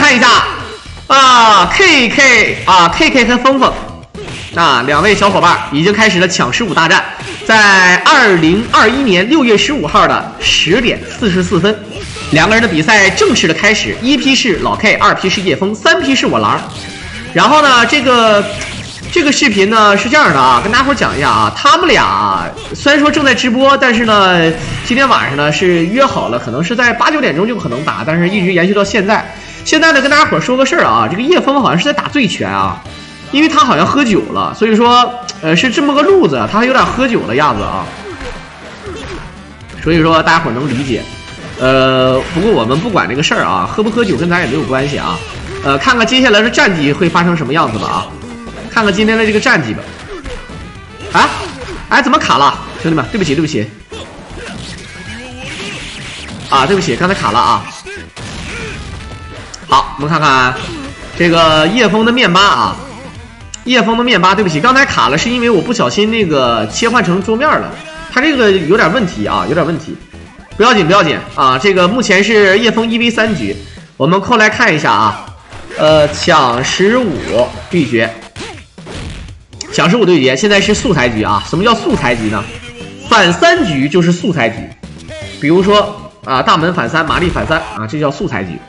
看一下啊 ，KK 和峰峰啊2位小伙伴已经开始了抢15大战，在2021年6月15号的10点44分，2个人的比赛正式的开始，一批是老 K， 二批是叶枫，3批是我狼。然后呢，这个视频呢是这样的啊，跟大伙讲一下啊，他们俩虽然说正在直播，但是呢，今天晚上呢是约好了，可能是在8、9点钟就可能打，但是一直延续到现在。现在呢，跟大家伙说个事儿啊，这个叶枫好像是在打醉拳啊，因为他好像喝酒了，所以说是这么个路子，他还有点喝酒的样子啊，所以说大家伙能理解。不过我们不管这个事儿啊，喝不喝酒跟咱也没有关系啊。看看接下来的战绩会发生什么样子吧啊。看看今天的这个战绩吧。哎，怎么卡了？兄弟们，对不起啊，对不起，刚才卡了啊。好，我们看看这个叶枫的面疤啊，叶枫的面疤，对不起，刚才卡了，是因为我不小心那个切换成桌面了，它这个有点问题啊，有点问题。不要紧啊，这个目前是叶枫1v3局，我们后来看一下啊，抢15对决。抢15对决，现在是素材局啊。什么叫素材局呢？反3局就是素材局，比如说啊，大门反3，玛丽反3啊，这叫素材局。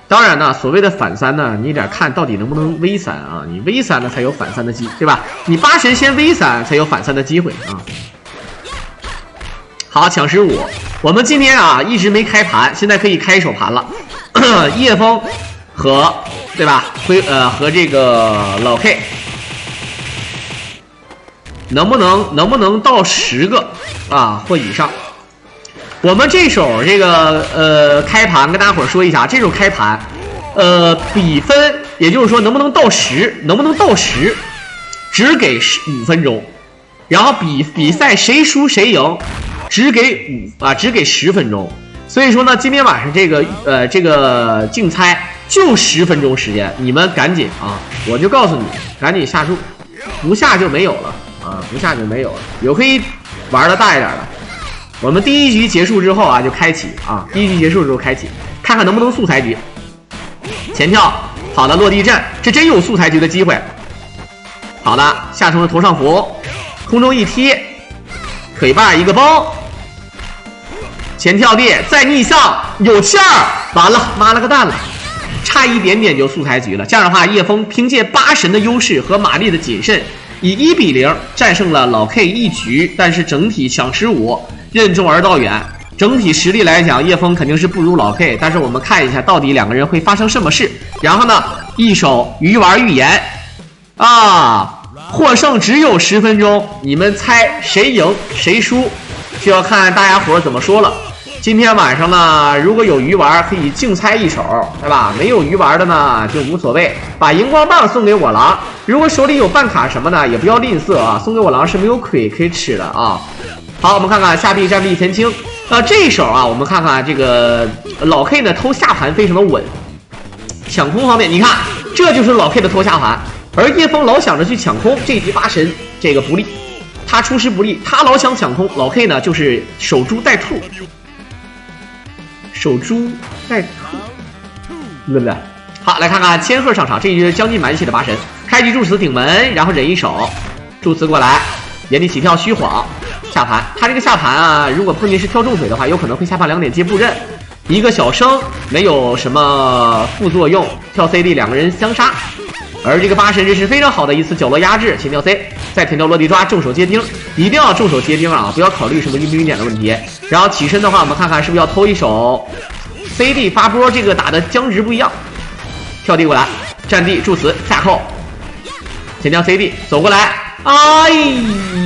当然呢，所谓的反3呢，你得看到底能不能 V3啊，你 V3了才有反3的机，对吧？你8神先 V3才有反3的机会啊。好，抢15，我们今天啊一直没开盘，现在可以开手盘了。叶枫和对吧？和这个老 K。能不能到10个啊或以上？我们这手这个开盘跟大家伙说一下，这手开盘比分，也就是说能不能到10，只给5分钟，然后比赛谁输谁赢，只给10分钟。所以说呢，今天晚上这个竞猜就10分钟时间，你们赶紧啊，我就告诉你，赶紧下注，不下就没有了。不下就没有了，有可以玩的大一点的。我们第1局结束之后啊，就开启啊，第1局结束之后开启，看看能不能素材局。前跳，好的落地阵，这真有素材局的机会。好的，下冲的头上符，空中一踢，腿把一个包，前跳地，再逆向，有气儿，完了，妈了个蛋了，差一点点就素材局了。这样的话，叶枫凭借8神的优势和玛丽的谨慎。以1比0战胜了老 K 1局，但是整体抢15，任重而道远。整体实力来讲，叶枫肯定是不如老 K， 但是我们看一下到底2个人会发生什么事。然后呢，一手鱼丸预言啊，获胜只有10分钟，你们猜谁赢谁输，就要看大家伙怎么说了。今天晚上呢，如果有鱼丸可以竞猜一手，对吧？没有鱼丸的呢就无所谓，把荧光棒送给我狼。如果手里有办卡什么的，也不要吝啬啊，送给我狼是没有亏可以吃的啊。好，我们看看下臂战臂前倾，这一手啊，我们看看这个老 K 呢偷下盘非常的稳。抢空方面，你看这就是老 K 的偷下盘，而叶枫老想着去抢空，这一局8神这个不利，他出师不利，他老想抢空，老 K 呢就是守株待兔。守株待兔，对不对？好，来看看千鹤上场，这一局将近满血的8神，开局助词顶门，然后忍一手，助词过来，原地起跳虚晃下盘。他这个下盘啊，如果碰见是跳重腿的话，有可能会下盘2点接布阵，一个小生没有什么副作用，跳 CD 2个人相杀。而这个8神这是非常好的一次角落压制，前跳 C， 再前跳落地抓，重手接钉，一定要重手接钉啊，不要考虑什么晕不晕点的问题。然后起身的话，我们看看是不是要偷一手 CD 发波，这个打的僵直不一样。跳地过来，站地助词下扣，前跳 CD 走过来，哎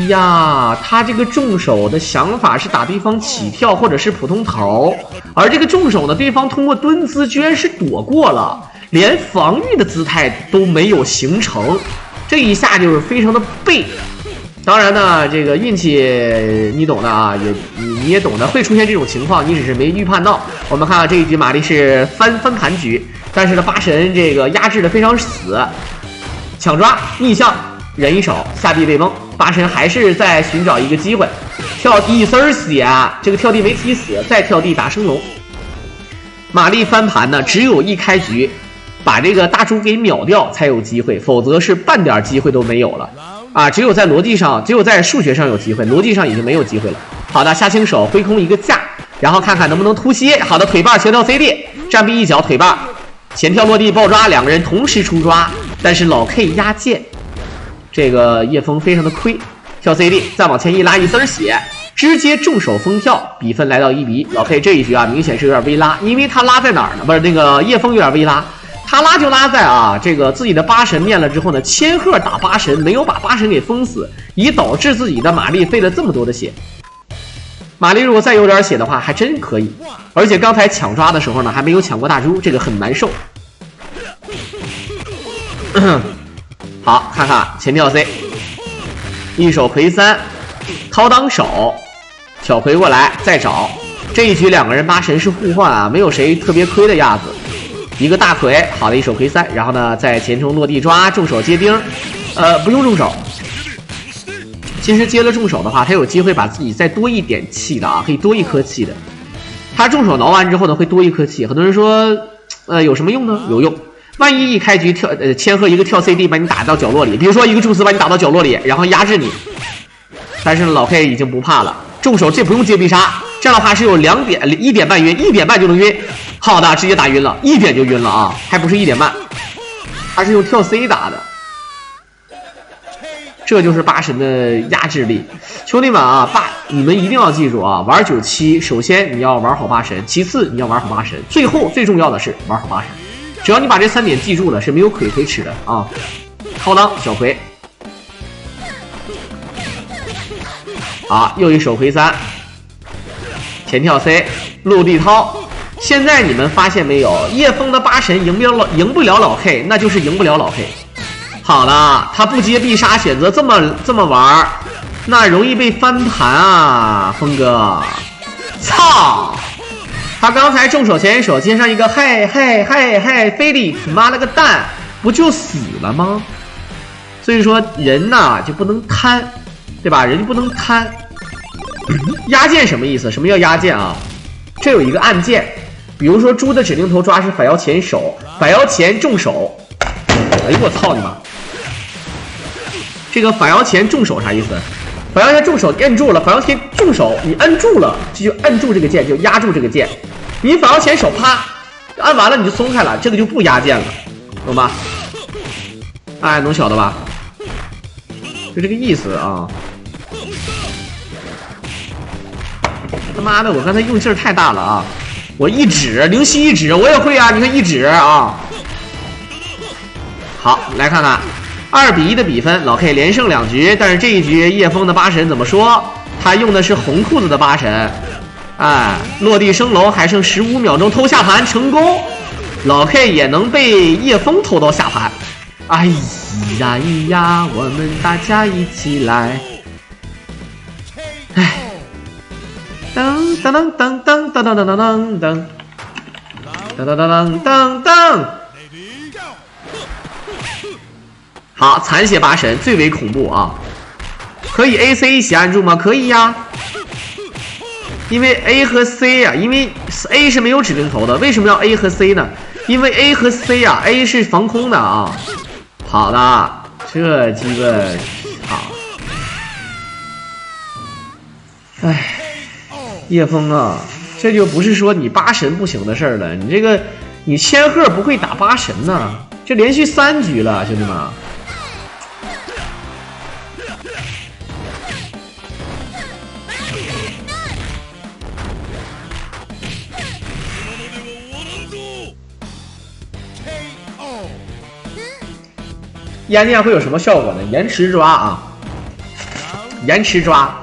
呀，他这个重手的想法是打对方起跳或者是普通头，而这个重手呢，对方通过蹲姿居然是躲过了。连防御的姿态都没有形成，这一下就是非常的背。当然呢，这个运气你懂的啊，你也懂的，会出现这种情况，你只是没预判到。我们看看这一局玛丽是翻盘局，但是呢8神这个压制的非常死，抢抓逆向忍一手下地被崩，8神还是在寻找一个机会，跳地一丝血，这个跳地没踢死，再跳地打升龙。玛丽翻盘呢，只有一开局把这个大猪给秒掉才有机会，否则是半点机会都没有了啊！只有在逻辑上，只有在数学上有机会，逻辑上已经没有机会了。好的，下轻手挥空一个架，然后看看能不能突袭。好的，腿把前跳 CD， 站臂一脚腿把前跳落地爆抓，两个人同时出抓，但是老 K 压剑，这个叶枫非常的亏。跳 CD， 再往前一拉，一丝血，直接重手封跳，比分来到1比1。老 K 这一局啊，明显是有点微拉，因为他拉在哪儿呢？不是那个叶枫有点微拉。他拉就拉在啊，这个自己的八神灭了之后呢，千鹤打八神没有把八神给封死，以导致自己的玛丽费了这么多的血。玛丽如果再有点血的话，还真可以。而且刚才抢抓的时候呢，还没有抢过大猪，这个很难受。好，看看前跳 C， 一手魁3，掏当手，挑魁过来再找。这一局两个人八神是互换啊，没有谁特别亏的样子。一个大魁，好的一手魁3，然后呢在前冲落地抓，重手接钉，不用重手。其实接了重手的话，他有机会把自己再多一点气的啊，可以多一颗气的。他重手挠完之后呢，会多一颗气。很多人说，有什么用呢？有用。万一一开局千鹤一个跳 CD 把你打到角落里，比如说一个蛛丝把你打到角落里，然后压制你。但是呢，老 K 已经不怕了，重手这不用接必杀，这样的话是有1点半晕，1点半就能晕。好的，直接打晕了，1点就晕了啊，还不是1点半，他是用跳 C 打的，这就是八神的压制力。兄弟们啊，你们一定要记住啊，玩97，首先你要玩好八神，其次你要玩好八神，最后最重要的是玩好八神。只要你把这3点记住了，是没有亏可以吃的啊。掏裆小魁，好，又一手魁3，前跳 C， 陆地掏。现在你们发现没有，叶枫的八神赢不了老 K， 那就是赢不了老 K。好了，他不接必杀，选择这么玩，那容易被翻盘啊，峰哥！操！他刚才重手前手接上一个嗨，菲利，妈了个蛋，不就死了吗？所以说人呐就不能贪，对吧？人就不能贪。压剑什么意思？什么叫压剑啊？这有一个按键。比如说猪的指令头抓是反摇前手，反摇前重手。哎呦我操你妈！这个反摇前重手啥意思？反摇前重手摁住了，反摇前重手你摁住了，这就摁住这个键，就压住这个键。你反摇前手啪按完了你就松开了，这个就不压键了，懂吧？哎，能晓得吧？就这个意思啊！他妈的，我刚才用劲儿太大了啊！我一指灵犀一指，我也会啊！你看一指啊！好，来看看2比1的比分，老 K 连胜2局，但是这一局叶枫的八神怎么说？他用的是红裤子的八神，哎，落地升楼还剩15秒钟，偷下盘成功，老 K 也能被叶枫偷到下盘。哎呀呀，我们大家一起来！哎。噔噔噔噔噔噔噔噔噔噔噔噔噔噔噔，好，残血八神最为恐怖啊！可以 A C 一起按住吗？可以呀，因为 A 和 C 呀，因为 A 是没有指令头的，为什么要 A 和 C 呢？因为 A 和 C 呀 ，A 是防空的啊。好的，这鸡巴好，哎。叶枫啊，这就不是说你八神不行的事儿了，你这个你千鹤不会打八神呐，这连续3局了，兄弟们。压剑会有什么效果呢？延迟抓啊，延迟抓。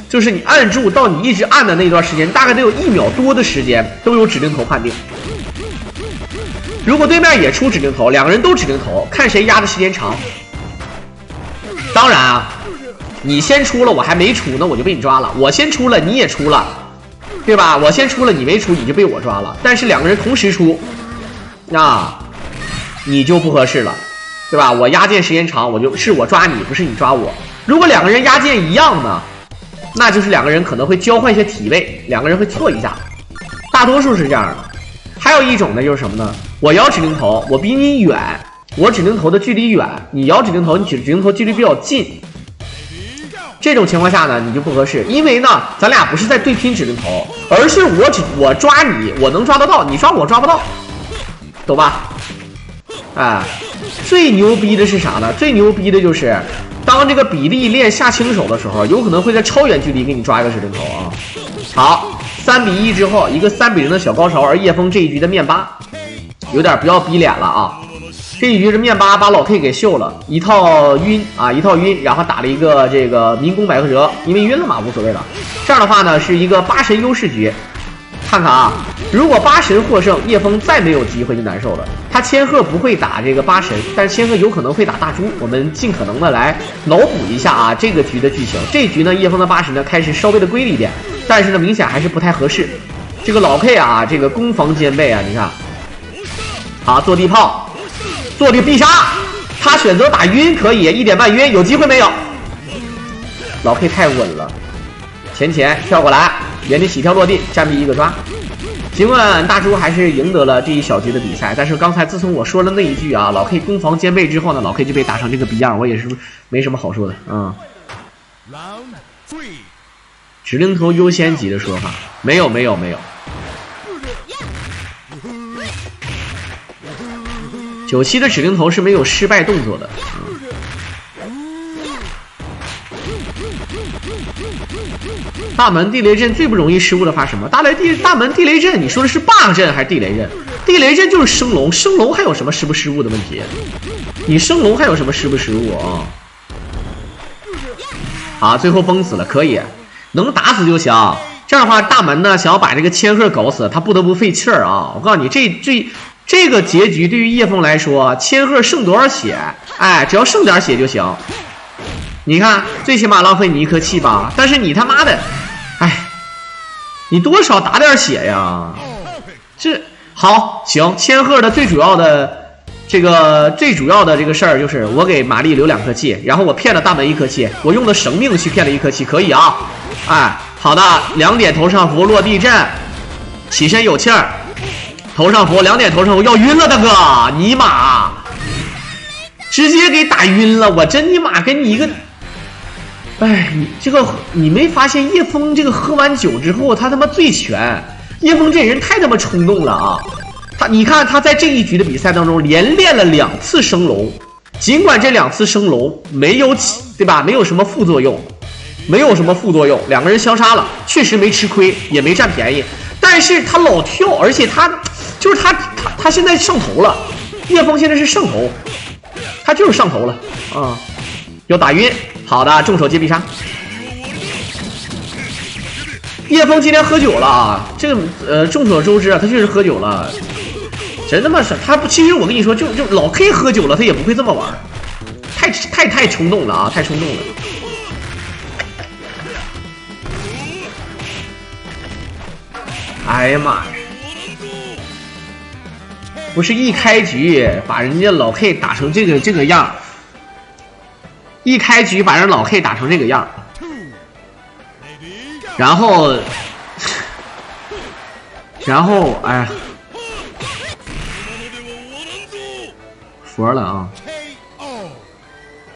就是你按住到你一直按的那段时间，大概得有1秒多的时间都有指令头判定。如果对面也出指令头，两个人都指令头，看谁压的时间长。当然啊，你先出了我还没出呢，我就被你抓了；我先出了你也出了，对吧？我先出了你没出，你就被我抓了。但是两个人同时出，啊，你就不合适了，对吧？我压剑时间长，我抓你，不是你抓我。如果两个人压剑一样呢？那就是两个人可能会交换一些体位，两个人会错一下，大多数是这样的。还有一种呢，就是什么呢？我摇指令头，我比你远，我指令头的距离远，你摇指令头，你指令头距离比较近。这种情况下呢，你就不合适，因为呢，咱俩不是在对拼指令头，而是我抓你，我能抓得到，你抓我抓不到，懂吧？哎，最牛逼的是啥呢？最牛逼的就是当这个比利练下轻手的时候，有可能会在超远距离给你抓一个指令头啊。好，3比1之后，一个3比0的小高潮，而叶枫这一局的面8有点不要逼脸了啊。这一局是面8把老 K 给秀了，一套晕啊，一套晕，然后打了一个这个民工百合折，因为晕了嘛，无所谓了。这样的话呢，是一个8神优势局。看看啊，如果8神获胜，叶枫再没有机会就难受了。他千鹤不会打这个8神，但是千鹤有可能会打大猪。我们尽可能的来脑补一下啊，这个局的剧情。这局呢，叶枫的8神呢开始稍微的规律一点，但是呢，明显还是不太合适。这个老 K 啊，这个攻防兼备啊，你看，好坐地炮。做这个必杀，他选择打晕可以1点半晕，有机会没有？老 K 太稳了，前跳过来，原地起跳落地，站壁一个抓。尽管大猪还是赢得了这一小局的比赛，但是刚才自从我说了那一句啊，老 K 攻防兼备之后呢，老 K 就被打成这个逼样，我也是没什么好说的啊。指令头优先级的说法，没有。97的指令头是没有失败动作的。大门地雷阵最不容易失误的发什么？大门地雷阵，你说的是 bug 阵还是地雷阵？地雷阵就是升龙，升龙还有什么失不失误的问题？你升龙还有什么失不失误啊？好，最后崩死了，可以，能打死就行。这样的话，大门呢想要把这个千鹤搞死，他不得不费气儿啊！我告诉你，这个结局对于叶枫来说，千鹤剩多少血，哎，只要剩点血就行。你看，最起码浪费你一颗气吧，但是你他妈的，哎，你多少打点血呀？这好行，千鹤的最主要的这个事儿就是我给玛丽留2颗气，然后我骗了大门1颗气，我用的生命去骗了1颗气，可以啊。哎，好的，2点头上符落地阵，起身有气儿。头上符2点头上符要晕了，大哥，尼玛，直接给打晕了，我真尼玛跟你一个，哎，你这个你没发现叶枫这个喝完酒之后他他妈醉拳，叶枫这人太他妈冲动了啊！你看他在这一局的比赛当中连练了2次升龙，尽管这2次升龙没有对吧，没有什么副作用，两个人相杀了，确实没吃亏，也没占便宜。但是他老跳，而且他现在上头了，叶枫现在是上头，他就是上头了啊！要打晕，好的，重手接必杀。叶枫今天喝酒了啊，这个众所周知啊，他确实喝酒了，真他妈是他不，其实我跟你说，就老 K 喝酒了，他也不会这么玩，太冲动了啊，太冲动了。哎呀妈呀！不是一开局把人家老 K 打成这个样，一开局把人老 K 打成这个样，然后哎呀，佛了啊！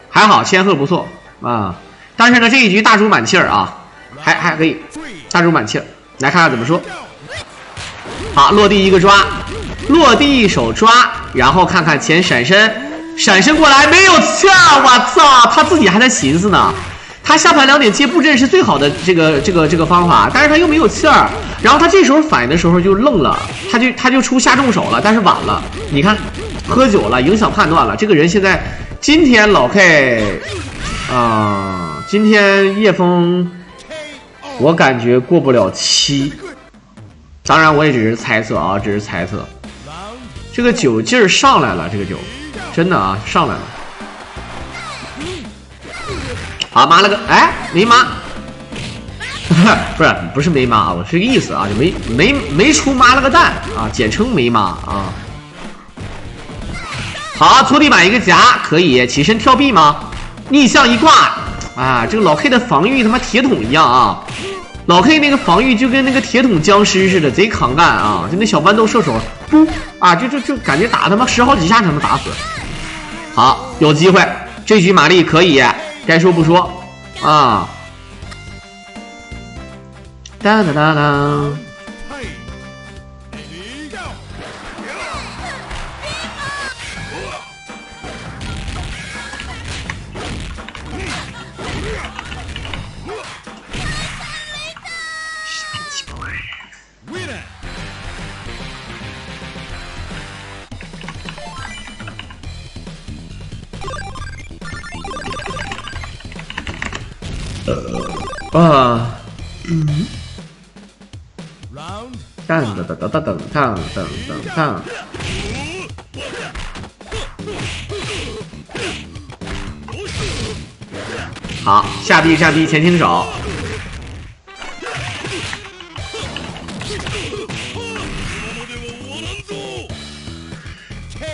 还好千鹤不错啊，但是呢这一局大猪满气儿啊，还可以，大猪满气儿，来看看怎么说。好，落地一个抓，落地一手抓，然后看看前闪身过来没有气儿，我操，他自己还在寻思呢。他下盘2点接布阵是最好的这个方法，但是他又没有气儿，然后他这时候反应的时候就愣了，他就出下重手了，但是晚了。你看，喝酒了，影响判断了。这个人现在，今天老 K，今天叶枫，我感觉过不了7。当然我也只是猜测啊，只是猜测。这个酒劲儿上来了，这个酒真的啊上来了。好，妈了个，哎，没妈，不是没妈，我是这个意思啊，就没出妈了个蛋啊，简称没妈啊。好，搓地板一个夹，可以起身跳臂吗？逆向一挂啊，这个老 K 的防御他妈铁桶一样啊。老 K 那个防御就跟那个铁桶僵尸似的，贼扛干啊！就那小豌豆射手不啊，就感觉打他妈10好几下才能打死。好，有机会，这局玛丽可以，该说不说啊。当当当当。当当当当当当当当当。好，下臂站臂前倾手。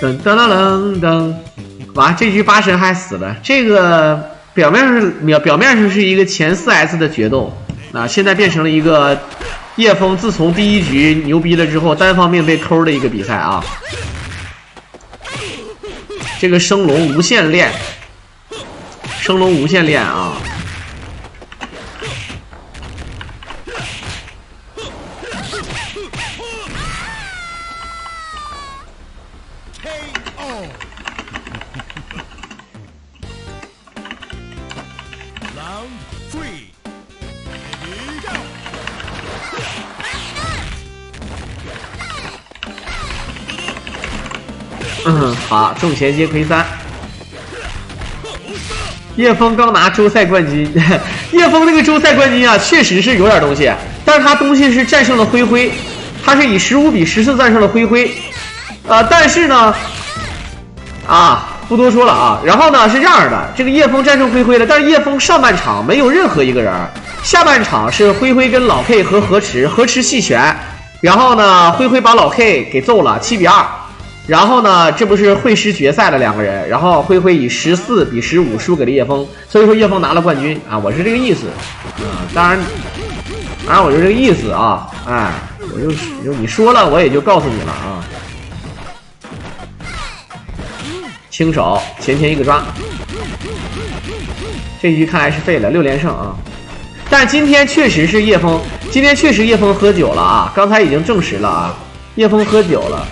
噔噔噔噔噔，完这局8神还死了。这个表面上是一个前4S 的决斗啊，现在变成了一个叶枫自从第1局牛逼了之后单方面被抠的一个比赛啊。这个升龙无限练，升龙无限练啊。好，重前接 K3。叶枫刚拿周赛冠军，叶枫这个周赛冠军啊，确实是有点东西，但是他东西是战胜了灰灰，他是以15比14战胜了灰灰，但是呢，不多说了啊。然后呢是这样的，这个叶枫战胜灰灰了，但是叶枫上半场没有任何一个人，下半场是灰灰跟老 K 和河池弃权，然后呢灰灰把老 K 给揍了7比2。然后呢，这不是会师决赛的2个人，然后灰灰以14比15输给了叶枫，所以说叶枫拿了冠军啊，我是这个意思当然我就这个意思啊，我就你说了，我也就告诉你了啊。轻手前一个抓，这局看来是废了，6连胜啊。但今天确实是叶枫，今天确实叶枫喝酒了啊，刚才已经证实了啊，叶枫喝酒了。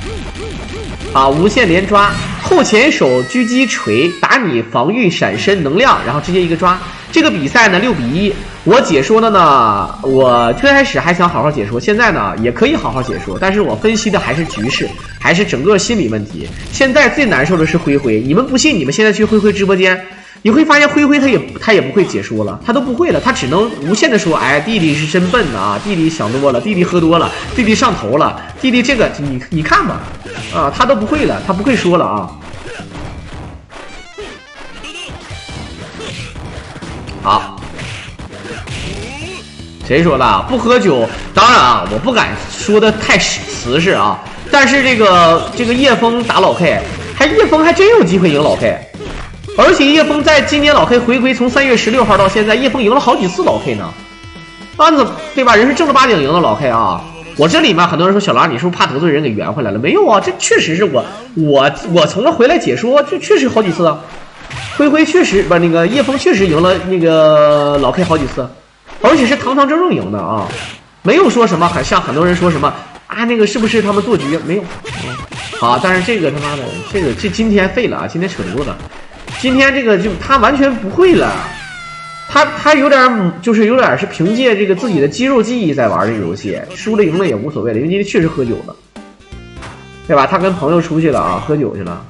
无限连抓，后前手狙击锤打你防御闪身能量，然后直接一个抓。这个比赛呢6比1，我解说的呢，我最开始还想好好解说，现在呢也可以好好解说，但是我分析的还是局势，还是整个心理问题。现在最难受的是灰灰，你们不信，你们现在去灰灰直播间，你会发现灰灰他也不会解说了，他都不会了，他只能无限的说，哎，弟弟是真笨啊，弟弟想多了，弟弟喝多了，弟弟上头了，弟弟这个你看吧，他都不会了，他不会说了啊。好，谁说的不喝酒？当然啊，我不敢说的太瓷实啊，但是这个叶枫打老 K， 叶枫还真有机会赢老 K。而且叶枫在今年老 K 回归，从3月16号到现在，叶枫赢了好几次老 K 呢，对吧？人是正儿八经赢了老 K 啊！我这里面很多人说小狼，你是不是怕得罪人给圆回来了？没有啊，这确实是我从这回来解说，这确实好几次啊。灰确实那个叶枫确实赢了那个老 K 好几次，而且是堂堂正正赢的啊，没有说什么像很多人说什么那个是不是他们做局没有？好，但是这个他妈的这今天废了啊，今天扯犊子。今天这个就他完全不会了，他有点是凭借这个自己的肌肉记忆在玩这个游戏，输了赢了也无所谓了，因为今天确实喝酒了，对吧？他跟朋友出去了啊，喝酒去了。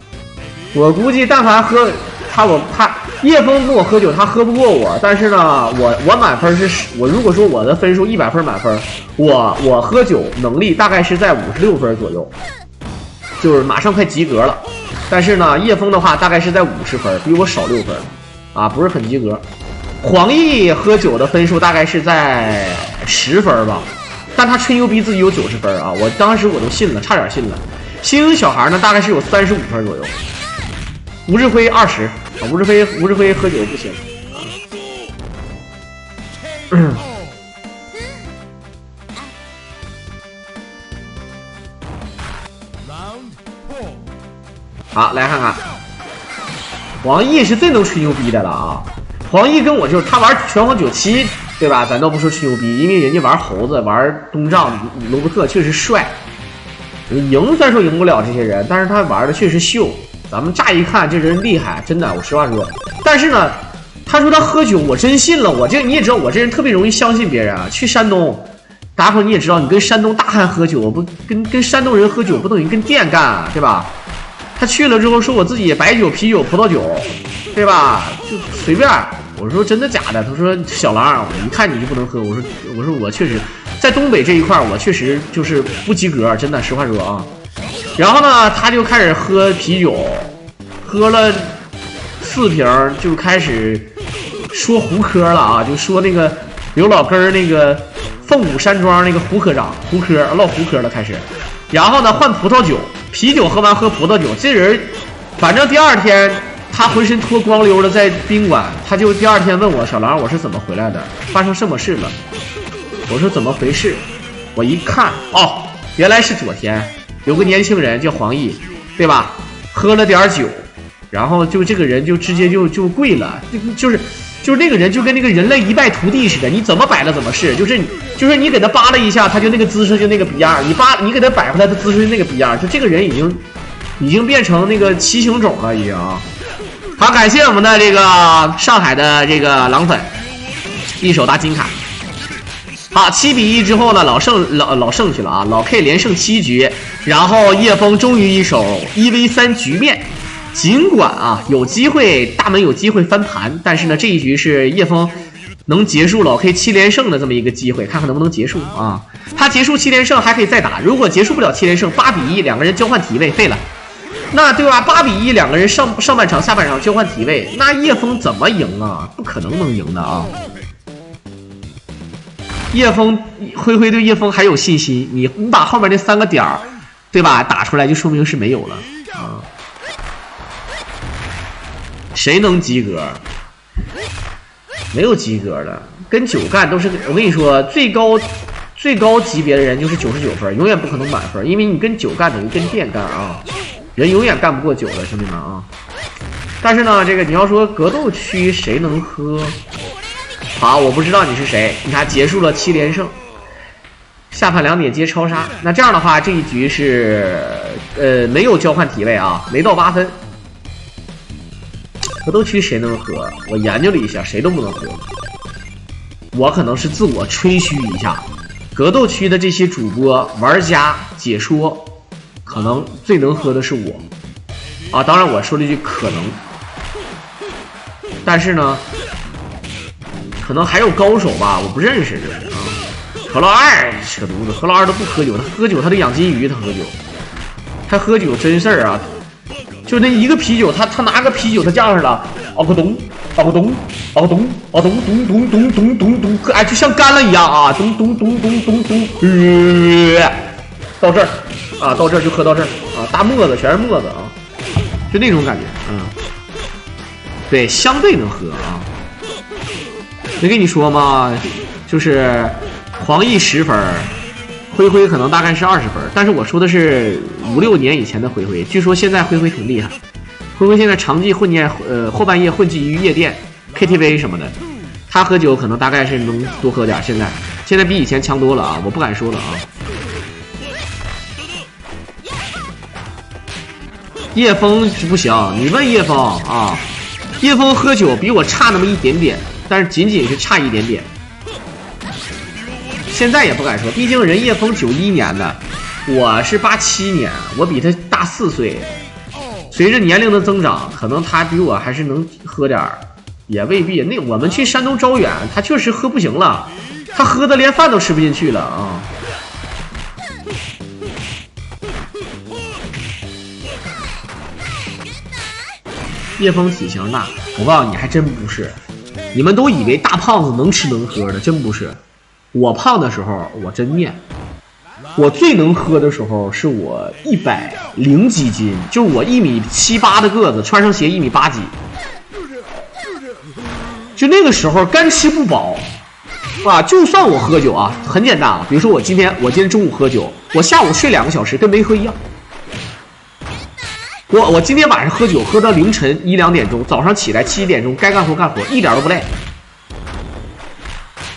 我估计但凡喝他叶枫跟我喝酒，他喝不过我，但是呢，我满分是我如果说我的分数100分满分，我喝酒能力大概是在56分左右，就是马上快及格了。但是呢，叶枫的话大概是在50分，比我少6分，不是很及格。黄奕喝酒的分数大概是在10分吧，但他吹牛逼自己有90分啊，我当时我都信了，差点信了。星星小孩呢，大概是有35分左右。吴志辉20，吴志辉喝酒不行好，来看看，黄奕是最能吹牛逼的了啊！黄奕跟我就是他玩拳皇97，对吧？咱倒不说吹牛逼，因为人家玩猴子、玩东丈、罗伯特确实帅。赢虽然说赢不了这些人，但是他玩的确实秀。咱们乍一看这人厉害，真的，我实话说。但是呢，他说他喝酒，我真信了。你也知道，我这人特别容易相信别人啊。去山东，大家伙你也知道，你跟山东大汉喝酒，不跟山东人喝酒不等于跟店干，对吧？他去了之后说我自己白酒、啤酒、葡萄酒，对吧？就随便。我说真的假的？他说小狼，我一看你就不能喝。我说我确实在东北这一块，我确实就是不及格，真的实话说啊。然后呢，他就开始喝啤酒，喝了4瓶就开始说胡嗑了啊，就说那个刘老根那个凤舞山庄那个胡科长胡嗑唠胡嗑了开始。然后呢，换葡萄酒，啤酒喝完喝葡萄酒，这人反正第二天。他浑身脱光溜的在宾馆，他就第二天问我小狼，我是怎么回来的？发生什么事了？我说怎么回事？我一看，哦，原来是昨天有个年轻人叫黄奕，对吧？喝了点酒，然后就这个人就直接就跪了，就是那个人就跟那个人类一败涂地似的，你怎么摆了怎么是，就是你给他扒了一下，他就那个姿势就那个逼样，你给他摆回来的姿势就那个逼样，就这个人已经变成那个畸形种了，已经啊。好，感谢我们的这个上海的这个狼粉，一手大金卡。好，7-1之后呢，老胜去了啊，老 K 连胜7局，然后叶枫终于一手1v3局面。尽管啊有机会大门有机会翻盘，但是呢这一局是叶枫能结束老 K 7连胜的这么一个机会，看看能不能结束啊。他结束7连胜还可以再打，如果结束不了7连胜，8-1，两个人交换体位废了。那对吧？8-1，两个人上半场、下半场交换体位，那叶枫怎么赢啊？不可能赢的啊！叶枫，灰灰对叶枫还有信心，你把后面那3个点儿，对吧？打出来就说明是没有了啊！谁能及格？没有及格的，跟9干都是。我跟你说，最高级别的人就是99分，永远不可能满分，因为你跟9干等于跟店干啊。人永远干不过9的，兄弟们啊！但是呢，这个你要说格斗区谁能喝？好，我不知道你是谁。你看，结束了7连胜，下盘2点接超杀。那这样的话，这一局是没有交换体位啊，没到8分。格斗区谁能喝？我研究了一下，谁都不能喝。我可能是自我吹嘘一下，格斗区的这些主播、玩家、解说。可能最能喝的是我啊，当然我说了一句可能，但是呢，可能还有高手吧，我不认识啊。何老二扯犊子，何老二都不喝酒，他喝酒他得养金鱼，他喝酒真事儿啊，就那一个啤酒，他拿个啤酒他这样式的，咚咚咚咚咚，哎，就像干了一样啊，咚咚咚咚咚咚，到这儿。啊，到这儿就喝到这儿啊，大沫子全是沫子啊，就那种感觉，对，相对能喝啊。没跟你说吗？就是黄奕10分，灰灰可能大概是20分，但是我说的是5、6年以前的灰灰，据说现在灰灰挺厉害，灰灰现在长期后半夜混迹于夜店、KTV 什么的，他喝酒可能大概是能多喝点，现在比以前强多了啊，我不敢说了啊。叶枫不行，你问叶枫啊，叶枫喝酒比我差那么一点点，但是仅仅是差一点点。现在也不敢说，毕竟人叶枫91年的，我是87年，我比他大4岁。随着年龄的增长，可能他比我还是能喝点儿，也未必。那我们去山东招远，他确实喝不行了，他喝的连饭都吃不进去了啊。叶枫体型大，我告诉你还真不是，你们都以为大胖子能吃能喝的，真不是。我胖的时候我真面，我最能喝的时候是我100几斤，就是我1.78米的个子，穿上鞋1.8几，就那个时候干吃不饱啊。就算我喝酒啊，很简单啊，比如说我今天中午喝酒，我下午睡2个小时跟没喝一样。我今天晚上喝酒喝到凌晨1、2点钟，早上起来7点钟该干活干活，一点都不累。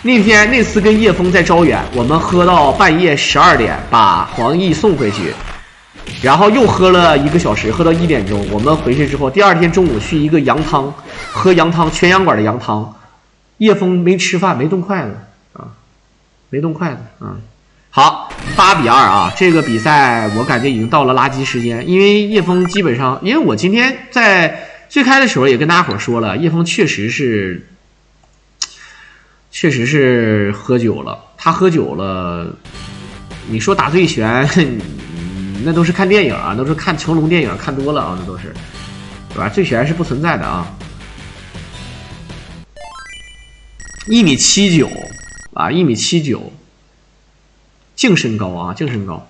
那次跟叶枫在招远，我们喝到半夜12点，把黄奕送回去，然后又喝了1个小时，喝到1点钟。我们回去之后，第2天中午去一个羊汤，喝羊汤，全羊馆的羊汤。叶枫没吃饭，没动筷子啊，没动筷子啊。好，8比2啊，这个比赛我感觉已经到了垃圾时间，因为叶枫基本上，因为我今天在最开的时候也跟大家伙说了，叶枫确实是喝酒了，他喝酒了，你说打醉拳，那都是看电影啊，都是看成龙电影看多了啊，那都是，对吧？醉拳是不存在的啊。1.79米啊，1.79米，净身高啊，净身高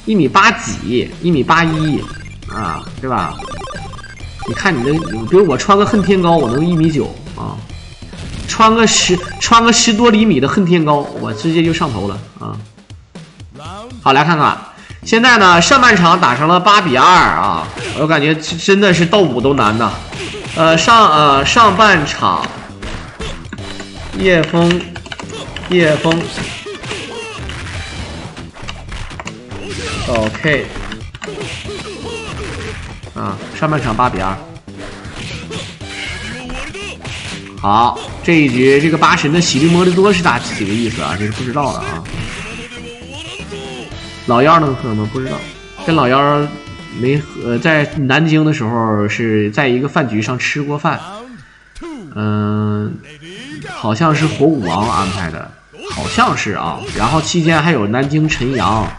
，1.8几，1.81米啊，对吧？你看你的，比如我穿个恨天高，我能1.9米啊。穿个10多厘米的恨天高，我直接就上头了啊！好，来看看，现在呢上半场打成了8比2啊，我感觉真的是斗5都难呐。上半场，叶枫，OK， 啊，上半场8比2。好，这一局这个8神的喜力摩利多是几个意思啊？这是不知道的啊。老妖能喝吗？不知道。跟老妖没在南京的时候是在一个饭局上吃过饭，好像是火舞王安排的，好像是啊。然后期间还有南京陈阳，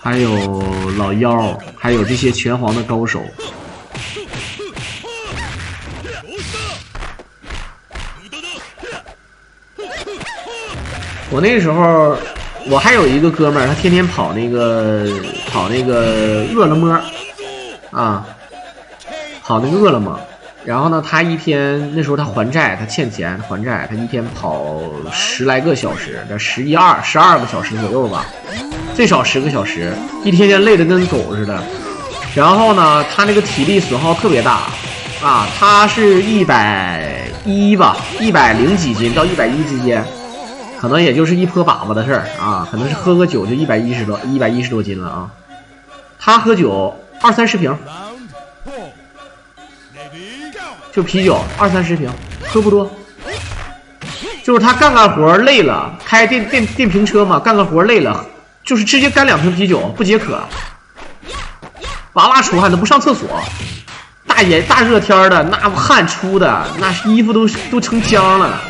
还有老妖，还有这些拳皇的高手。我那个时候，我还有一个哥们儿，他天天跑那个饿了么，啊，跑那个饿了么。然后呢，他一天那时候他还债，他欠钱还债，他一天跑10来个小时，这12个小时左右吧，最少10个小时，一天天累得跟狗似的。然后呢，他那个体力损耗特别大，啊，他是110吧，100几斤到110之间。可能也就是一泼粑粑的事儿啊，可能是喝个酒就110多斤了啊。他喝酒20-30瓶，就啤酒20-30瓶，喝不多。就是他干活累了，开电瓶车嘛，干活累了，就是直接干2瓶啤酒不解渴，哇出汗都不上厕所，大热天的那汗出的，那衣服都成浆了。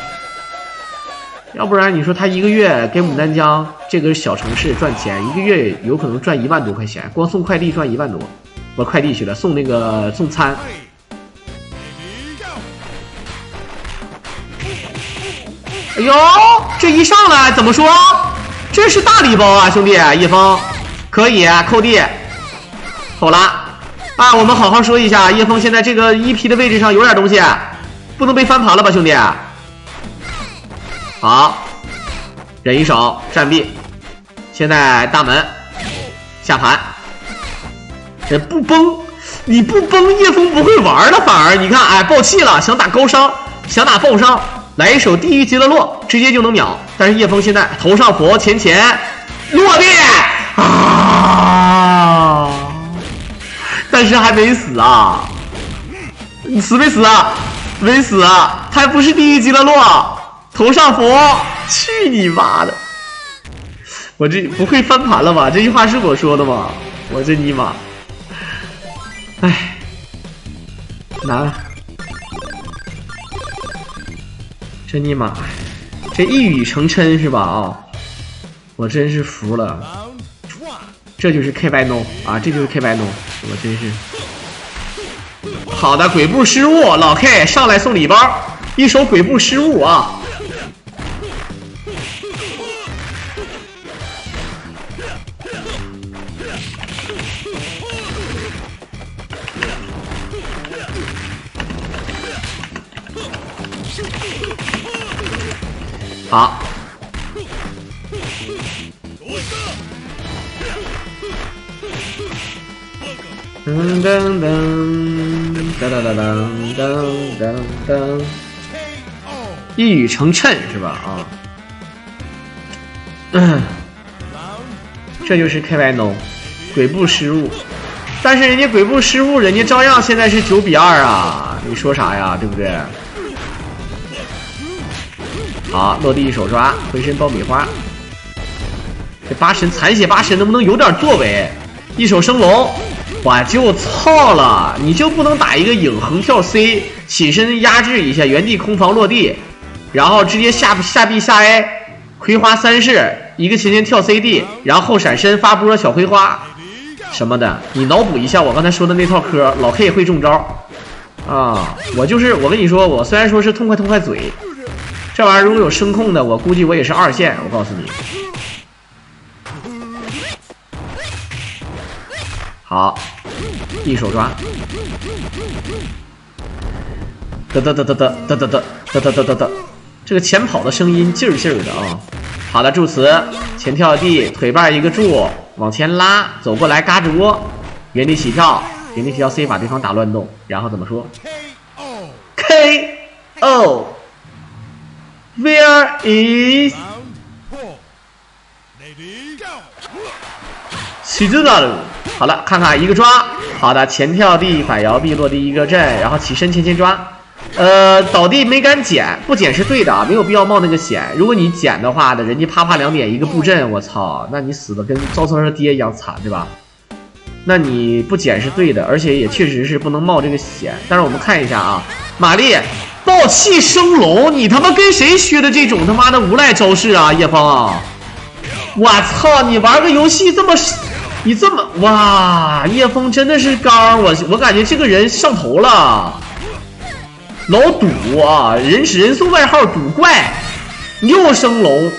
要不然你说他一个月给牡丹江这个小城市赚钱，一个月有可能赚1万多块钱，光送快递赚1万多。我快递去了，送餐。哎呦，这一上来怎么说？这是大礼包啊，兄弟！叶枫可以扣地，好了啊，我们好好说一下，叶枫现在这个1P的位置上有点东西，不能被翻盘了吧，兄弟？好，忍一手，站壁。现在大门下盘，这不崩，你不崩，叶枫不会玩了，反而你看，哎，爆气了，想打高伤，想打爆伤，来一手地狱极乐落，直接就能秒。但是叶枫现在头上佛前落地啊，但是还没死啊，你死没死啊？没死啊，他还不是地狱极乐落。头上佛，去你妈的！我这不会翻盘了吧？这句话是我说的吗？我这尼玛，哎，难，这尼玛，这一语成谶是吧？啊，我真是服了，这就是 K 白 no 啊，这就是 K 白 no， 我真是。好的，鬼步失误，老 K 上来送礼包，一手鬼步失误啊！好，噔噔噔噔噔噔噔噔噔，一语成谶是吧？啊，这就是KY No， 鬼步失误，但是人家鬼步失误，人家照样现在是9比2啊！你说啥呀？对不对？好，落地一手抓，回身爆米花。这八神残血八神能不能有点作为？一手升龙，我就操了！你就不能打一个影横跳 C， 起身压制一下，原地空防落地，然后直接下 B 下 A， 葵花3式，一个前跳 CD， 然后后闪身发波小葵花什么的，你脑补一下我刚才说的那套科，老 K 会中招啊！我跟你说，我虽然说是痛快嘴。这玩意儿如果有声控的，我估计我也是2线。我告诉你，好，一手抓，哒，这个前跑的声音劲儿的啊！好的，助词，前跳地，腿瓣一个柱，往前拉，走过来嘎住，原地起跳 C 把对方打乱动，然后怎么说 ？KO。Where is 起子大路？好了，看看一个抓，好的，前跳地反摇臂落地一个震，然后起身前抓，倒地没敢捡，不捡是对的啊，没有必要冒那个险。如果你捡的话的，人家啪2点一个布阵，我操，那你死的跟赵三儿爹一样惨，对吧？那你不捡是对的，而且也确实是不能冒这个险。但是我们看一下啊，玛丽。暴气升龙，你他妈跟谁学的这种他妈的无赖招式啊，叶枫啊！我操，你玩个游戏你这么哇，叶枫真的是刚，我感觉这个人上头了，老赌啊，人送外号赌怪，又升龙，